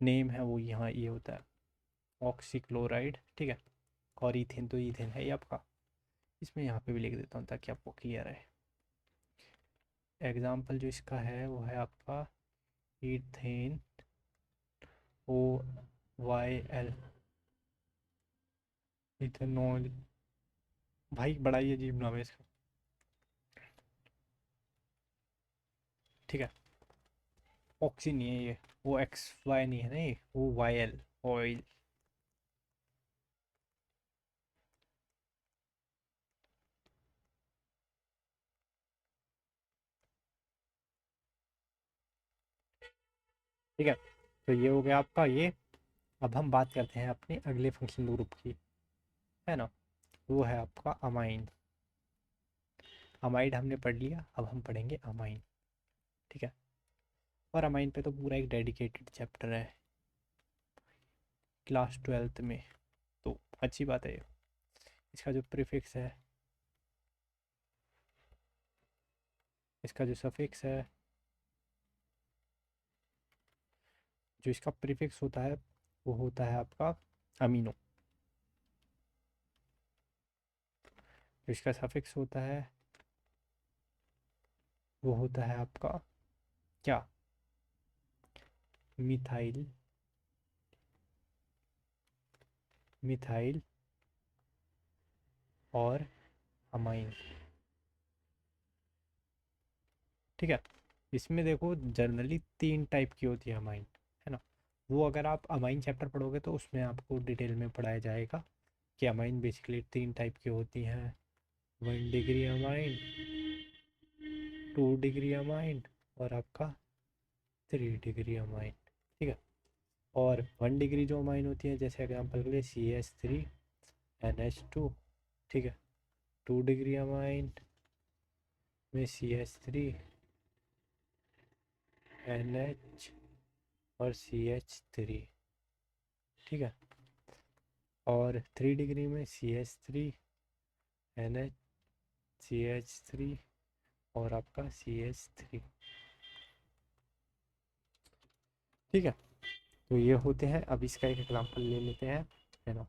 नेम है वो यहाँ ये होता है ऑक्सी क्लोराइड। ठीक है, और ईथेन तो ईथेन है ही आपका। इसमें यहाँ पे भी लिख देता हूँ ताकि आपको क्लियर है। एग्जाम्पल जो इसका है वो है आपका ईथेन OYL। इथेनॉल, भाई बड़ा ही अजीब नाम है इसका। ठीक है, ऑक्सी नहीं है ये, वो एक्स वाई नहीं है, नहीं वो वाई एल, ऑयल। ठीक है, तो ये हो गया आपका ये। अब हम बात करते हैं अपने अगले फंक्शन ग्रुप की, है ना, वो है आपका अमाइन। अमाइड हमने पढ़ लिया, अब हम पढ़ेंगे अमाइन। ठीक है, और अमाइन पे तो पूरा एक डेडिकेटेड चैप्टर है क्लास 12th में, तो अच्छी बात है ये। इसका जो प्रीफिक्स है, इसका जो सफिक्स है, जो इसका प्रीफिक्स होता है वो होता है आपका अमीनो। जो इसका सफिक्स होता है वो होता है आपका क्या, मिथाइल, मिथाइल और अमाइन। ठीक है, इसमें देखो जनरली 3 टाइप की होती है अमाइन, है ना। वो अगर आप अमाइन चैप्टर पढ़ोगे तो उसमें आपको डिटेल में पढ़ाया जाएगा कि अमाइन बेसिकली 3 टाइप की होती हैं। 1 डिग्री अमाइन, 2 डिग्री अमाइन और आपका 3 डिग्री अमाइन। ठीक है, और 1 डिग्री जो अमाइन होती है, जैसे एग्जाम्पल के लिए CH3NH2। ठीक है, 2 डिग्री अमाइन में CH3NH और CH3। ठीक है, और 3 डिग्री में CH3NH CH3 और आपका CH3। ठीक है, तो ये होते हैं। अब इसका एक एग्जांपल ले लेते हैं, है ना।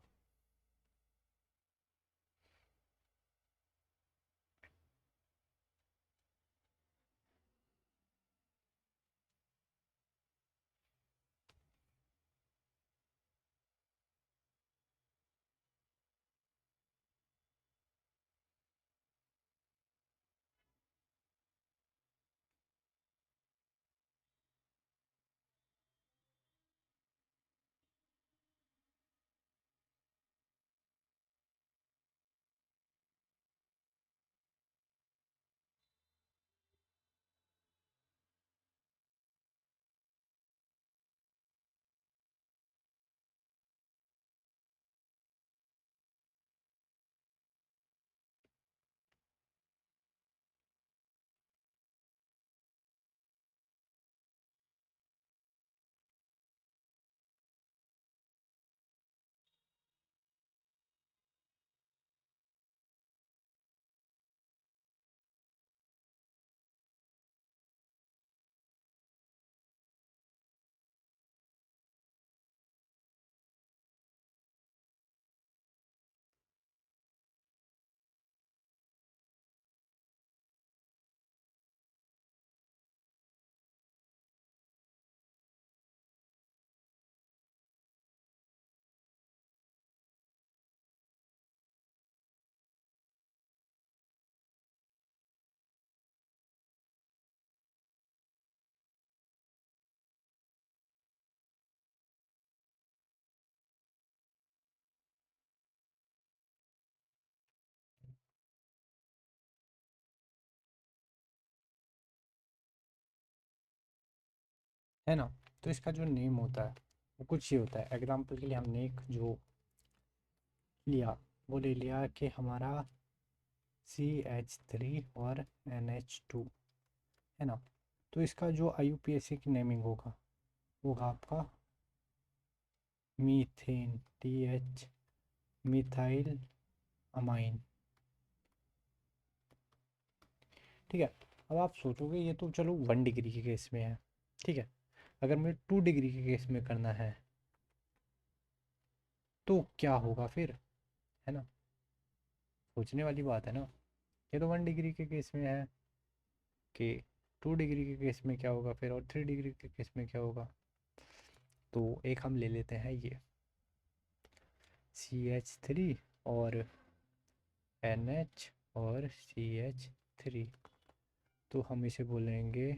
है ना, तो इसका जो नेम होता है वो कुछ ये होता है। एग्जाम्पल के लिए हमने एक जो लिया, वो ले लिया कि हमारा CH3 और NH2, है ना। तो इसका जो IUPAC की नेमिंग होगा वो होगा आपका मीथेन, TH, मिथाइल अमाइन। ठीक है, अब आप सोचोगे ये तो चलो 1 डिग्री के केस में है। ठीक है, अगर मुझे 2 डिग्री के केस में करना है तो क्या होगा फिर, है ना। सोचने वाली बात है ना। ये तो 1 डिग्री के केस में है कि 2 डिग्री के केस में क्या होगा फिर, और 3 डिग्री के केस में क्या होगा। तो एक हम ले लेते हैं ये CH3 और NH और CH3। तो हम इसे बोलेंगे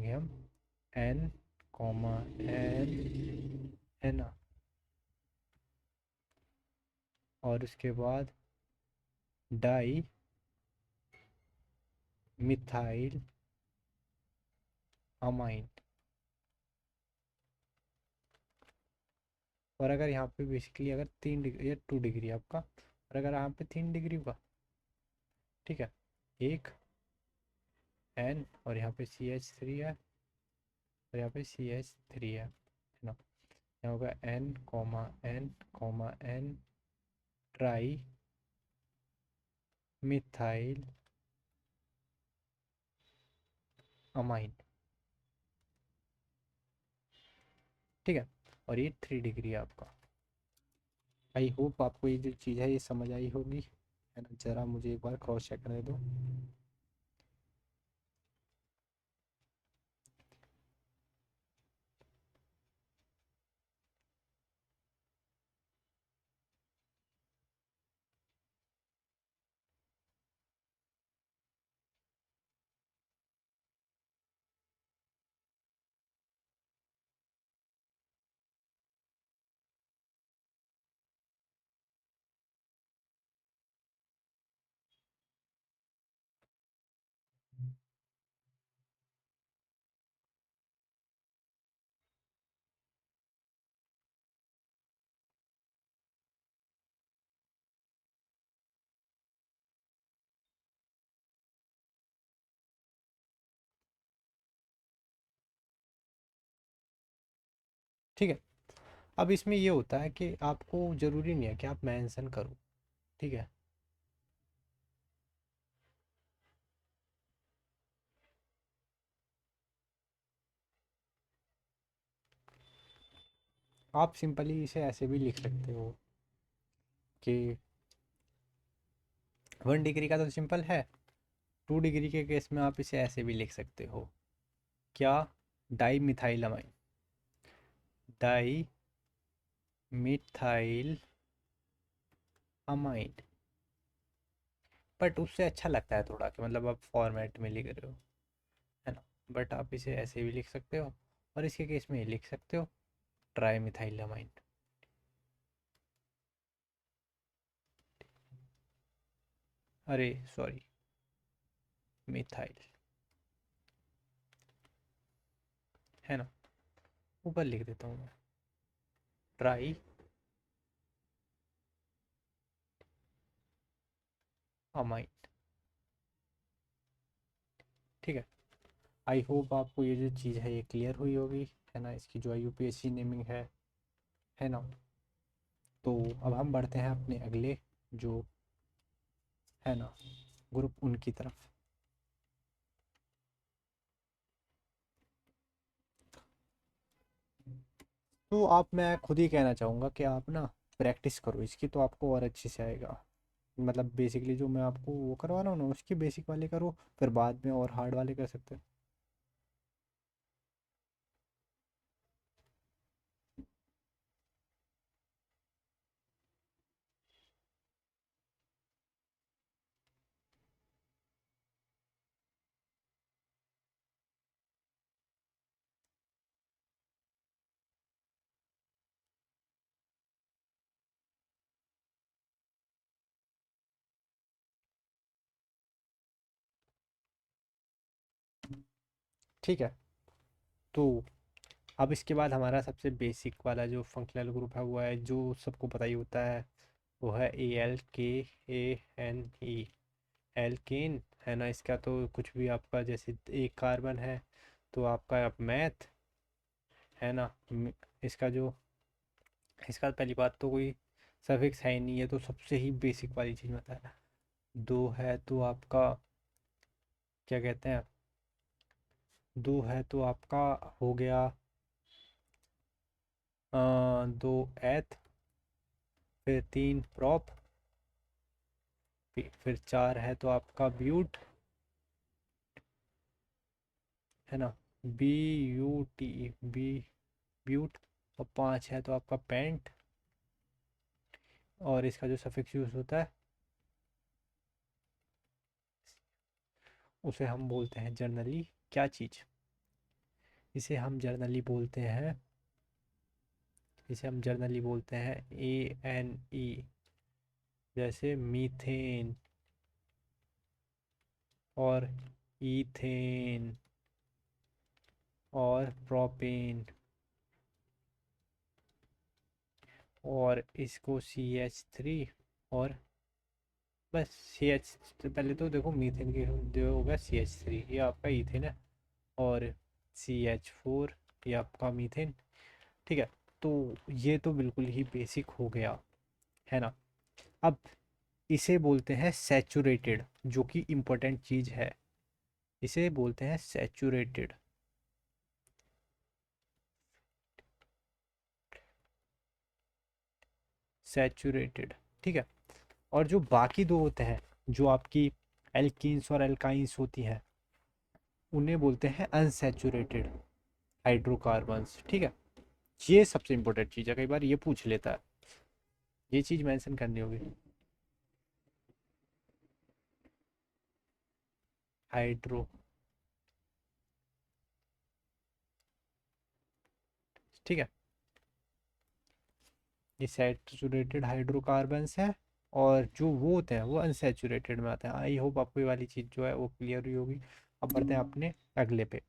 हम N, N, है ना। और उसके बाद डाई मिथाइल अमाइन। और अगर यहाँ पे बेसिकली अगर 3 डिग्री या 2 डिग्री आपका, और अगर यहाँ पे 3 डिग्री हुआ, ठीक है, एक N और यहाँ पे CH3 है, और यहाँ पे CH3 है ना। यहाँ होगा N, ट्राई मिथाइल अमाइन, ठीक है। और ये 3 डिग्री है आपका। आई होप आपको ये जो चीज़ है ये समझ आई होगी, है ना। ज़रा मुझे एक बार क्रॉस चेक करने दो। ठीक है। अब इसमें ये होता है कि आपको ज़रूरी नहीं है कि आप मेंशन करो, ठीक है। आप सिंपली इसे ऐसे भी लिख सकते हो कि 1 डिग्री का तो सिंपल है, 2 डिग्री के केस में आप इसे ऐसे भी लिख सकते हो। क्या? Di methylamine, di methyl amine. But उससे अच्छा लगता है थोड़ा कि मतलब आप फॉर्मेट में लिख रहे हो, है ना। बट आप इसे ऐसे भी लिख सकते हो, और इसके केस में ये लिख सकते हो ट्राई मिथाइलमाइन। अरे सॉरी, मिथाइल, है ना। ऊपर लिख देता हूँ मैं ट्राई अमाइन, ठीक है। आई होप आपको ये जो चीज़ है ये क्लियर हुई होगी, है ना, इसकी जो UPSC नेमिंग है ना। तो अब हम बढ़ते हैं अपने अगले जो है ना ग्रुप उनकी तरफ। तो आप, मैं खुद ही कहना चाहूँगा कि आप ना प्रैक्टिस करो इसकी, तो आपको और अच्छे से आएगा। मतलब बेसिकली जो मैं आपको वो करवा रहा हूँ ना, उसकी बेसिक वाले करो, फिर बाद में और हार्ड वाले कर सकते हैं। ठीक है। तो अब इसके बाद हमारा सबसे बेसिक वाला जो फंक्शनल ग्रुप है वो है, जो सबको पता ही होता है, वो है ALKANE, एल्केन, है ना। इसका तो कुछ भी आपका, जैसे एक कार्बन है तो आपका अब मैथ, है ना। इसका जो, इसका पहली बात तो कोई सफिक्स है ही नहीं है, तो सबसे ही बेसिक वाली चीज़ बता है। दो है तो आपका क्या कहते हैं, दो है तो आपका हो गया दो एथ, फिर तीन प्रॉप, फिर चार है तो आपका ब्यूट, है ना, BUT, बी ब्यूट। और पांच है तो आपका पेंट, और इसका जो सफिक्स यूज होता है उसे हम बोलते हैं जनरली क्या चीज़, इसे हम जनरली बोलते हैं, इसे हम जनरली बोलते हैं ANE, जैसे मीथेन और ईथेन और प्रोपेन, और इसको CH3, और बस CH, पहले तो देखो मीथेन की जो होगा CH3, ये आपका ईथेन है, और CH4 ये आपका मीथेन। ठीक है, तो ये तो बिल्कुल ही बेसिक हो गया, है ना। अब इसे बोलते हैं सैचुरेटेड, जो कि इम्पोर्टेंट चीज़ है, इसे बोलते हैं सैचुरेटेड। सैचुरेटेड, ठीक है। और जो बाकी दो होते हैं, जो आपकी एल्कीन्स और एल्काइंस होती हैं, उन्हें बोलते हैं अनसैचुरेटेड हाइड्रोकार्बन्स, ठीक है। ये सबसे इंपॉर्टेंट चीज़ है, कई बार ये पूछ लेता है, ये चीज़ मेंशन करनी होगी। हाइड्रो, ठीक है, ये सैचुरेटेड हाइड्रोकार्बन्स है, और जो वो होते हैं वो अनसैचुरेटेड में आते हैं। आई होप आपको ये वाली चीज़ जो है वो क्लियर हुई होगी। अब बढ़ते हैं अपने अगले पे,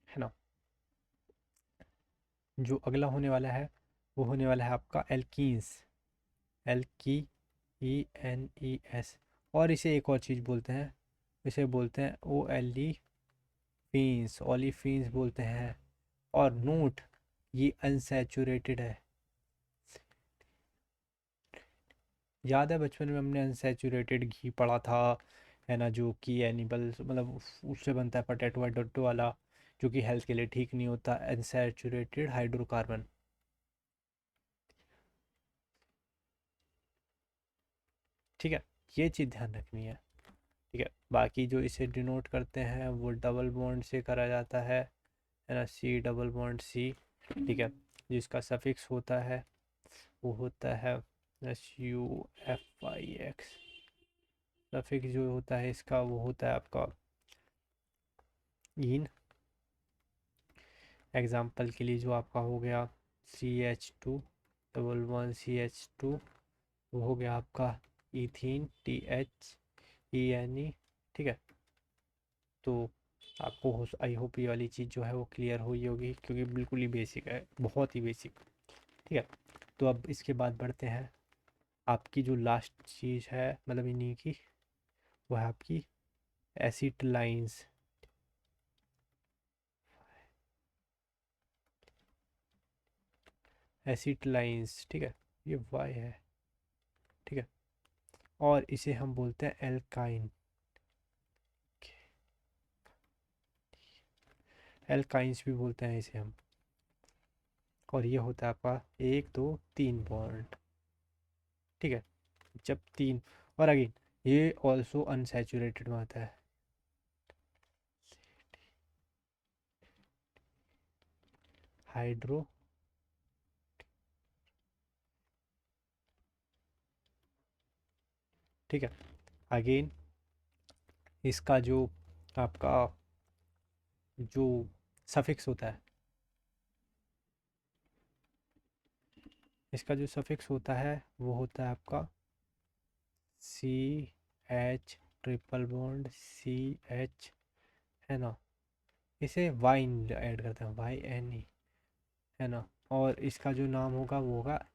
है ना। जो अगला होने वाला है वो होने वाला है आपका एल्कीन्स, LKENES, और इसे एक और चीज़ बोलते हैं, इसे बोलते हैं ओलिफीन्स, ओलिफीन्स बोलते हैं। और नोट, ये अनसैचुरेटेड है। याद है बचपन में हमने अनसैचुरेटेड घी पढ़ा था, है ना, जो कि एनिमल मतलब उससे बनता है, पोटैटो वैटोटो वाला, जो कि हेल्थ के लिए ठीक नहीं होता, अनसैचुरेटेड हाइड्रोकार्बन। ठीक है, ये चीज़ ध्यान रखनी है। ठीक है, बाकी जो इसे डिनोट करते हैं वो डबल बॉन्ड से करा जाता है ना, C डबल बॉन्ड C, ठीक है। जिसका सफिक्स होता है वो होता है SUFIX, सफिक्स जो होता है इसका वो होता है आपका इन। एग्जाम्पल के लिए जो आपका हो गया CH2 डबल 1 CH2, वो हो गया आपका इथीन THENE, ठीक है। तो आपको आई होप ये वाली चीज़ जो है वो क्लियर हुई होगी, क्योंकि बिल्कुल ही बेसिक है, बहुत ही बेसिक। ठीक है, तो अब इसके बाद बढ़ते हैं, आपकी जो लास्ट चीज़ है मतलब इन्हीं की, वो है आपकी एसिटिलाइंस, एसिटिलाइंस, ठीक है, ये वाई है, ठीक है। और इसे हम बोलते हैं एल्काइन, एल्काइंस भी बोलते हैं इसे हम। और ये होता है आपका 1 2 3 बॉन्ड, ठीक है। जब तीन, और अगेन ये ऑल्सो अनसैचुरेटेड में आता है, हाइड्रो, ठीक है। अगेन इसका जो आपका जो सफिक्स होता है, इसका जो सफिक्स होता है वो होता है आपका CH ट्रिपल बॉन्ड CH, है ना। इसे वाइन ऐड करते हैं, YNE, है ना। और इसका जो नाम होगा वो होगा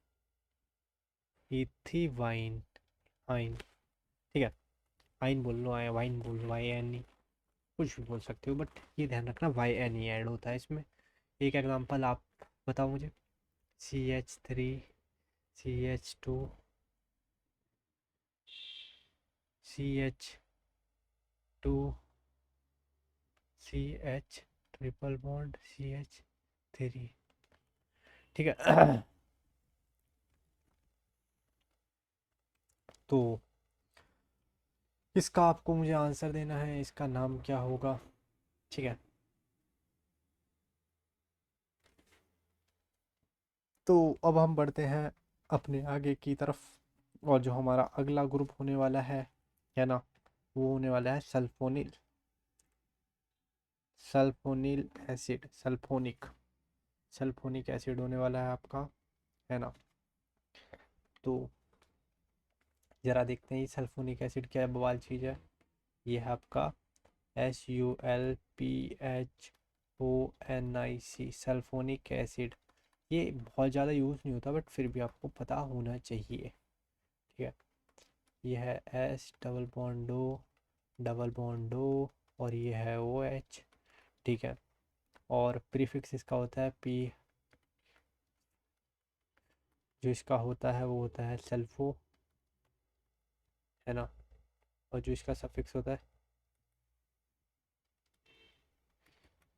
इथीवाइन, आइन, ठीक है। आइन बोल लो, आए वाइन बोल लो, YNE, कुछ भी बोल सकते हो, बट ये ध्यान रखना YNE ऐड होता है इसमें। एक एग्जांपल आप बताओ मुझे। CH3 CH2 CH2 CH triple bond CH3, ठीक है। तो इसका आपको मुझे आंसर देना है, इसका नाम क्या होगा, ठीक है। तो अब हम बढ़ते हैं अपने आगे की तरफ, और जो हमारा अगला ग्रुप होने वाला है ना, वो होने वाला है sulphonyl sulphonyl acid sulphonic acid होने वाला है आपका, है ना। तो ज़रा देखते हैं ये सल्फोनिक एसिड क्या बवाल चीज़ है। ये है आपका SULPHONIC सल्फोनिक एसिड। ये बहुत ज़्यादा यूज़ नहीं होता बट फिर भी आपको पता होना चाहिए, ठीक है। ये है S डबल बॉन्डो और ये है OH, ठीक है। और प्रीफिक्स इसका होता है P, जो इसका होता है वो होता है सल्फो, है ना। और जो इसका सफिक्स होता है,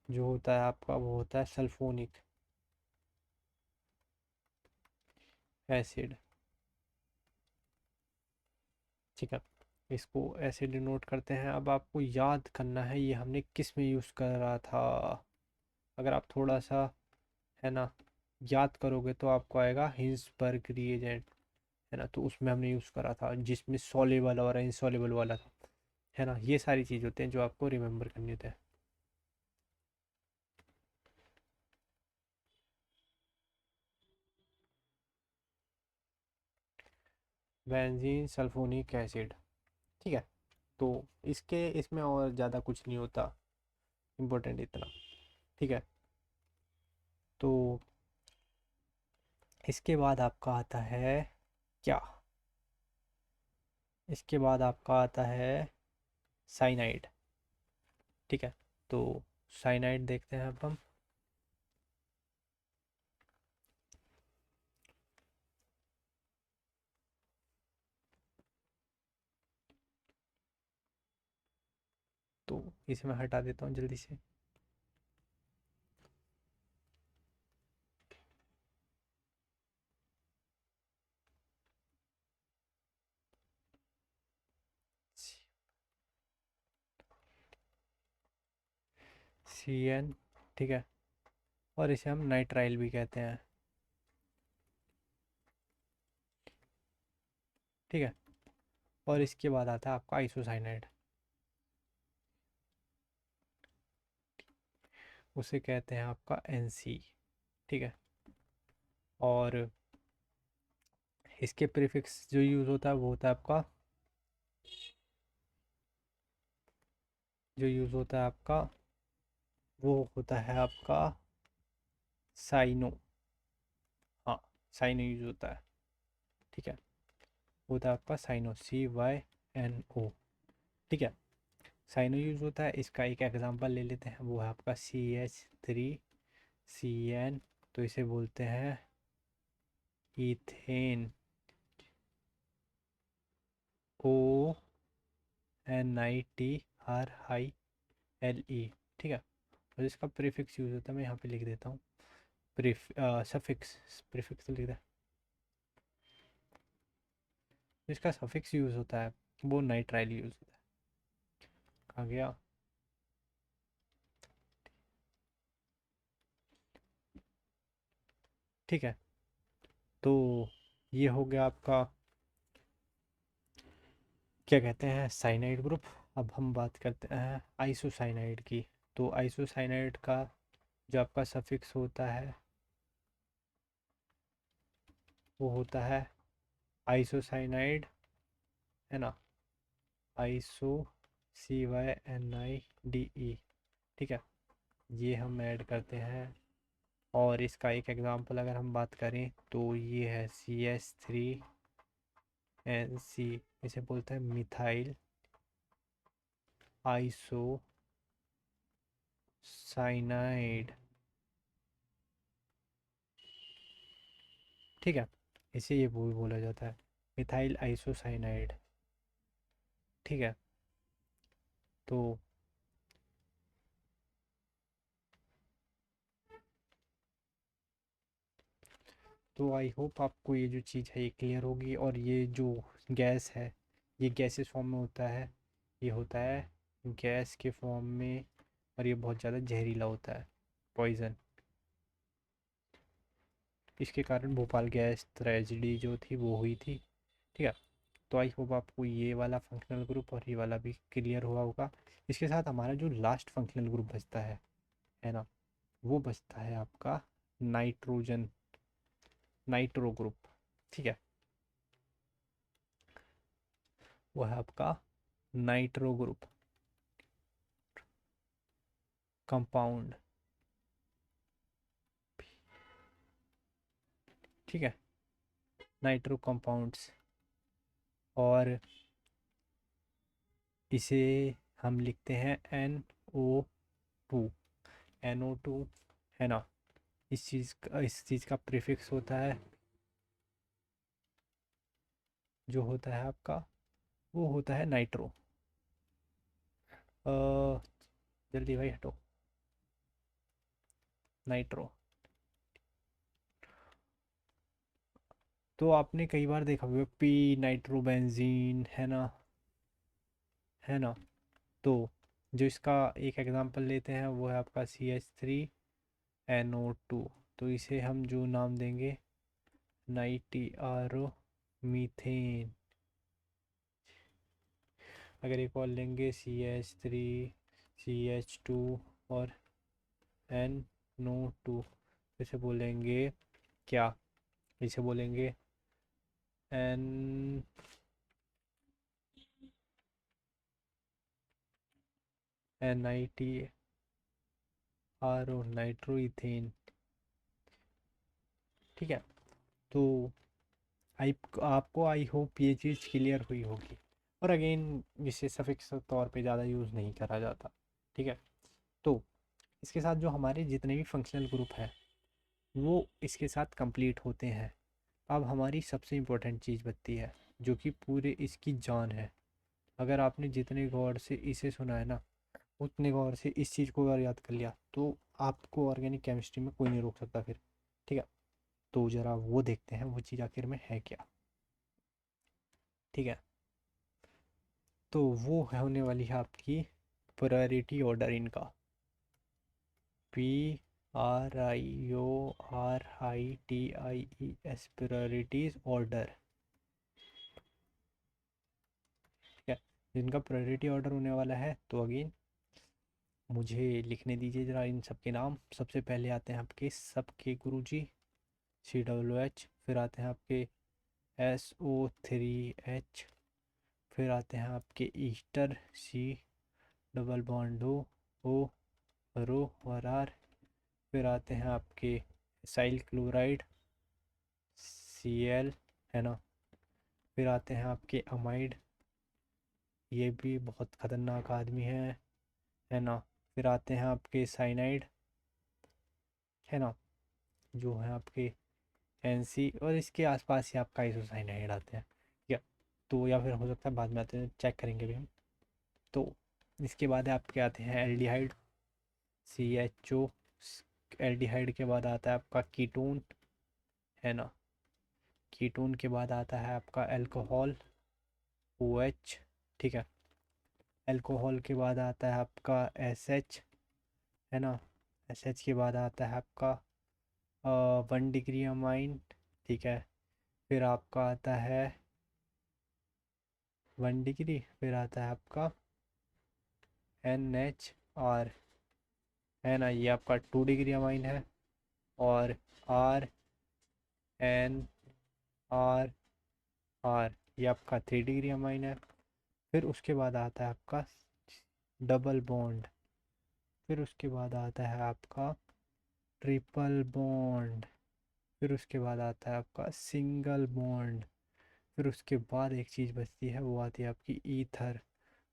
जो होता है आपका, वो होता है सल्फोनिक एसिड, ठीक है। इसको ऐसे डिनोट करते हैं। अब आपको याद करना है ये हमने किस में यूज़ करा था। अगर आप थोड़ा सा, है ना, याद करोगे तो आपको आएगा हिंसबर्ग रिएजेंट, है ना। तो उसमें हमने यूज़ करा था जिसमें सॉल्युबल और इनसॉल्युबल वाला था, है ना। ये सारी चीज़ होते हैं जो आपको रिमेंबर करनी होते हैं। बेंजीन सल्फोनिक एसिड, ठीक है। तो इसमें और ज़्यादा कुछ नहीं होता इम्पोर्टेंट इतना, ठीक है। तो इसके बाद आपका आता है क्या, इसके बाद आपका आता है साइनाइड, ठीक है। तो साइनाइड देखते हैं अब हम। तो इसे मैं हटा देता हूँ जल्दी से। CN, ठीक है। और इसे हम नाइट्राइल भी कहते हैं, ठीक है। और इसके बाद आता है आपका आइसोसाइनाइड, उसे कहते हैं आपका NC, ठीक है। और इसके प्रीफिक्स जो यूज़ होता है वो होता है आपका, जो यूज़ होता है आपका वो होता है आपका साइनो, हाँ, साइनो यूज़ होता है, ठीक है। होता है आपका साइनो, CYNO, ठीक है। साइनो यूज़ होता है। इसका एक एग्जांपल ले लेते हैं, वो है आपका CH3CN। तो इसे बोलते हैं इथेन, ONITRILE, ठीक है। और इसका प्रीफिक्स यूज़ होता है, मैं यहाँ पे लिख देता हूँ। सफिक्स, प्रीफिक्स तो लिख दे। इसका सफिक्स यूज़ होता है वो नाइट्राइल यूज़ होता है। कहाँ गया, ठीक है। तो ये हो गया आपका, क्या कहते हैं, साइनाइड ग्रुप। अब हम बात करते हैं आइसोसाइनाइड की। तो आइसोसाइनाइड का जो आपका सफिक्स होता है वो होता है आइसोसाइनाइड, है ना। आइसो, CYNIDE, ठीक है। ये हम ऐड करते हैं। और इसका एक एग्जांपल अगर हम बात करें तो ये है CH3NC, इसे बोलते हैं मिथाइल आइसोसाइनाइड, ठीक है। इसे ये वो भी बोला जाता है मिथाइल आइसोसाइनाइड, ठीक है। तो तो आई होप आपको ये जो चीज़ है ये क्लियर होगी। और ये जो गैस है ये गैसेस फॉर्म में होता है, ये होता है गैस के फॉर्म में। और ये बहुत ज़्यादा जहरीला होता है, पॉइजन। इसके कारण भोपाल गैस ट्रेजिडी जो थी वो हुई थी, ठीक है। तो आई होप आपको ये वाला फंक्शनल ग्रुप और ये वाला भी क्लियर हुआ होगा। इसके साथ हमारा जो लास्ट फंक्शनल ग्रुप बचता है ना, वो बचता है आपका नाइट्रोजन, नाइट्रो ग्रुप। ठीक है, वो है आपका नाइट्रो ग्रुप कंपाउंड। ठीक है, नाइट्रो कंपाउंड्स, और इसे हम लिखते हैं NO2, NO2 है ना। इस चीज़ का प्रीफिक्स होता है, जो होता है आपका, वो होता है नाइट्रो। जल्दी भाई हटो, नाइट्रो। तो आपने कई बार देखा होगा पी नाइट्रोबेंजीन, है ना। तो जो इसका एक एग्जांपल लेते हैं वो है आपका CH3NO2। तो इसे हम जो नाम देंगे नाइट्रो मीथेन। अगर एक और लेंगे CH3CH2 और NO2, इसे बोलेंगे क्या, इसे बोलेंगे एन NITRO, नाइट्रो इथेन। ठीक है। तो आई आपको आई होप ये चीज़ क्लियर हुई होगी। और अगेन इसे सफिक्स तौर पे ज़्यादा यूज़ नहीं करा जाता। ठीक है। तो इसके साथ जो हमारे जितने भी फंक्शनल ग्रुप हैं वो इसके साथ कंप्लीट होते हैं। अब हमारी सबसे इम्पोर्टेंट चीज़ बचती है, जो कि पूरे इसकी जान है। अगर आपने जितने गौर से इसे सुना है ना, उतने गौर से इस चीज़ को अगर याद कर लिया तो आपको ऑर्गेनिक केमिस्ट्री में कोई नहीं रोक सकता फिर। ठीक है। तो ज़रा वो देखते हैं वो चीज़ आखिर में है क्या। ठीक है। तो वो है होने वाली है आपकी प्रायोरिटी ऑर्डर इनका, PRIORITIES, प्रायोरिटीज ऑर्डर। ठीक है, जिनका प्रायोरिटी ऑर्डर होने वाला है। तो अगेन मुझे लिखने दीजिए ज़रा इन सब के नाम। सबसे पहले आते हैं आपके सबके गुरुजी COOH, फिर आते हैं आपके SO3H, फिर आते हैं आपके Easter C double bond O रो और R, फिर आते हैं आपके साइल क्लोराइड Cl, है ना। फिर आते हैं आपके अमाइड, ये भी बहुत ख़तरनाक आदमी है ना। फिर आते हैं आपके साइनाइड, है ना, जो है आपके NC, और इसके आसपास ही आपका आइसोसाइनाइड आते हैं। ठीक है। तो या फिर हो सकता है बाद में आते हैं, चेक करेंगे भी हम। तो इसके बाद आपके आते हैं एल्डिहाइड CHO। एल्डिहाइड के बाद आता है आपका कीटोन, है ना। कीटोन के बाद आता है आपका अल्कोहल OH। ठीक है। अल्कोहल के बाद आता है आपका SH, है ना। SH के बाद आता है आपका 1 डिग्री अमाइन। ठीक है। फिर आपका आता है 1 डिग्री, फिर आता है आपका NHR, है ना, ये आपका 2 डिग्री अमाइन है। और RNRR, ये आपका 3 डिग्री अमाइन है। फिर उसके बाद आता है आपका डबल बॉन्ड, फिर उसके बाद आता है आपका ट्रिपल बॉन्ड, फिर उसके बाद आता है आपका सिंगल बॉन्ड। फिर उसके बाद एक चीज़ बचती है, वो आती है आपकी ईथर,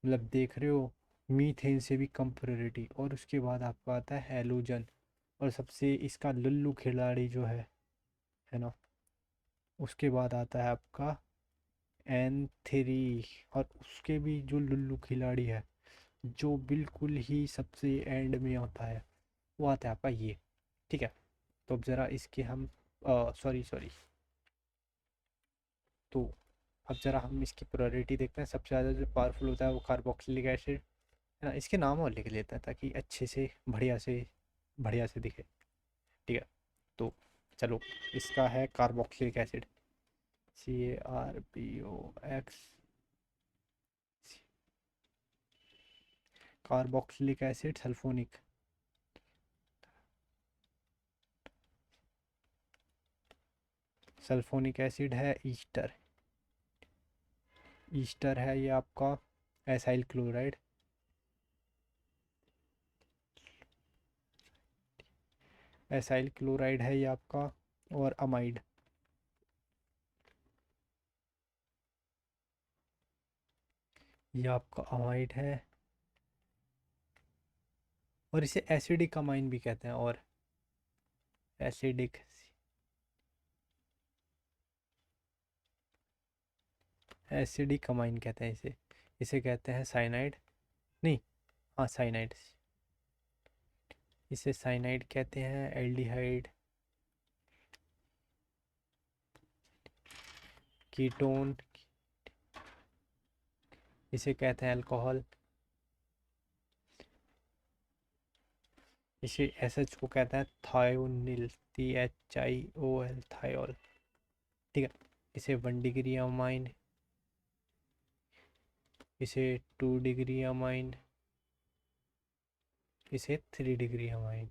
मतलब देख रहे हो, मीथेन से भी कम प्योरिटी। और उसके बाद आपका आता है हेलोजन, और सबसे इसका लुल्लू खिलाड़ी जो है ना, उसके बाद आता है आपका N3। और उसके भी जो लुल्लू खिलाड़ी है, जो बिल्कुल ही सबसे एंड में होता है, वो आता है आपका ये। ठीक है। तो अब ज़रा इसके हम सॉरी सॉरी, तो अब ज़रा हम इसकी प्रायोरिटी देखते हैं। सबसे ज़्यादा जो पावरफुल होता है वो कार्बोक्सिलिक एसिड, है ना। इसके नाम और लिख लेते हैं ताकि अच्छे से बढ़िया से दिखे। ठीक है। तो चलो, इसका है carboxylic acid. CARBOX carboxylic acid sulphonic. Sulphonic acid है ईस्टर। ईस्टर है ये आपका एसाइल क्लोराइड। एसाइल क्लोराइड है ये आपका, और अमाइड। ये आपका अमाइड है, और इसे एसिडिक अमाइन भी कहते हैं। और एसिडिक एसिडिक अमाइन कहते हैं इसे। इसे कहते हैं साइनाइड। नहीं, हाँ साइनाइड। इसे साइनाइड कहते हैं। एल्डिहाइड, कीटोन, इसे कहते हैं अल्कोहल। इसे एसएच को कहते हैं थायोनिल, THIOL, थायोल। ठीक है। इसे 1 डिग्री अमाइन, इसे 2 डिग्री अमाइन, इसे 3 डिग्री अमाइन।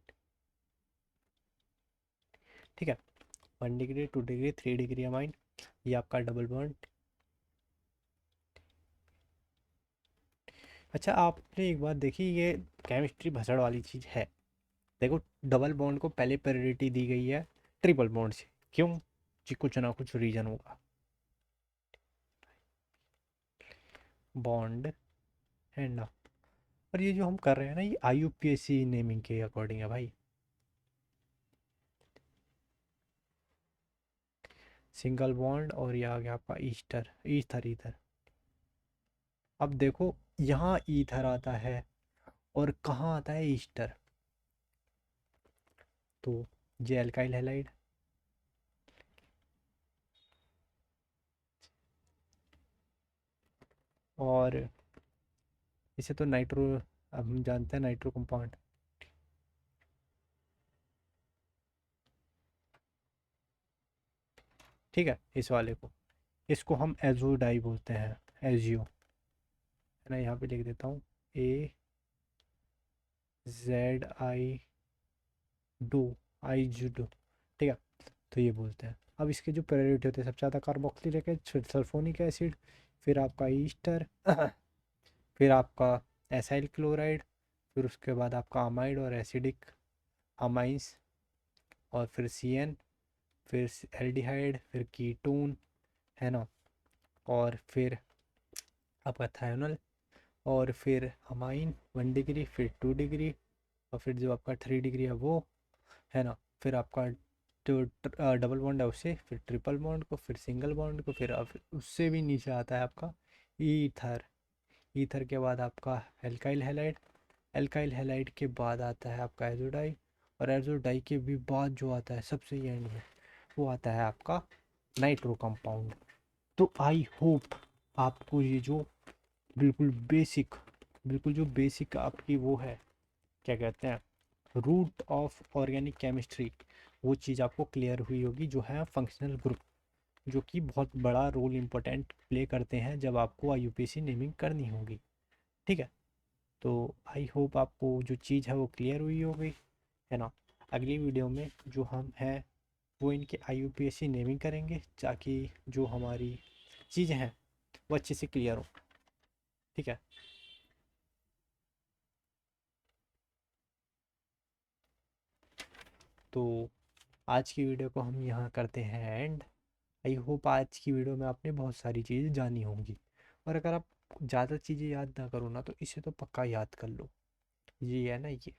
ठीक है। 1 डिग्री, 2 डिग्री, 3 डिग्री अमाइन, ये आपका डबल बॉन्ड। अच्छा, आपने एक बात देखी, ये केमिस्ट्री भसड़ वाली चीज़ है। देखो, डबल बॉन्ड को पहले प्रायोरिटी दी गई है ट्रिपल बॉन्ड से। क्यों जी? कुछ ना कुछ रीजन होगा। बॉन्ड है ना। और ये जो हम कर रहे हैं ना, ये IUPAC नेमिंग के अकॉर्डिंग है भाई। सिंगल बॉन्ड, और ये आ गया आपका ईस्टर, ईथर, ईथर। अब देखो, यहाँ ईथर आता है और कहाँ आता है ईस्टर। तो ये एल्काइल हैलाइड। और इसे तो नाइट्रो, अब हम जानते हैं नाइट्रो कंपाउंड। ठीक है। इस वाले को, इसको हम एजो डाई बोलते हैं। एजियो है ना, यहाँ पे लिख देता हूँ, AZI डो, आई जुडो। ठीक है। तो ये बोलते हैं। अब इसके जो प्रायोरिटी होते हैं, सबसे ज़्यादा कार्बोक्सिलिक एसिड, फिर सल्फोनिक एसिड, फिर आपका ईस्टर, फिर आपका एसाइल क्लोराइड, फिर उसके बाद आपका अमाइड और एसिडिक अमाइंस, और फिर CN, फिर एल्डिहाइड, फिर कीटोन, है ना, और फिर आपका थायोनल, और फिर अमाइन 1 डिग्री, फिर 2 डिग्री, और फिर जो आपका 3 डिग्री है वो, है ना। फिर आपका जो डबल बॉन्ड है उससे, फिर ट्रिपल बॉन्ड को, फिर सिंगल बॉन्ड को, फिर उससे भी नीचे आता है आपका ईथर। ईथर के बाद आपका एल्काइल हैलाइड। एल्काइल हैलाइड के बाद आता है आपका एजोडाई। और एजोडाई के भी बाद जो आता है सबसे एंड में, वो आता है आपका नाइट्रो कंपाउंड। तो आई होप आपको ये जो बिल्कुल बेसिक, बिल्कुल जो बेसिक आपकी वो है, क्या कहते हैं, रूट ऑफ ऑर्गेनिक केमिस्ट्री, वो चीज़ आपको क्लियर हुई होगी, जो है फंक्शनल ग्रुप, जो कि बहुत बड़ा रोल इम्पोर्टेंट प्ले करते हैं जब आपको IUPAC नेमिंग करनी होगी। ठीक है। तो आई होप आपको जो चीज़ है वो क्लियर हुई होगी, है ना। अगली वीडियो में जो हम हैं वो इनके IUPAC नेमिंग करेंगे, ताकि जो हमारी चीज़ें हैं वो अच्छे से क्लियर हो। ठीक है। तो आज की वीडियो को हम यहाँ करते हैं एंड। आई होप आज की वीडियो में आपने बहुत सारी चीज़ें जानी होंगी। और अगर आप ज़्यादा चीज़ें याद ना करो ना, तो इसे तो पक्का याद कर लो, ये है ना ये।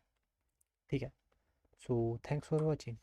ठीक है। So thanks for watching.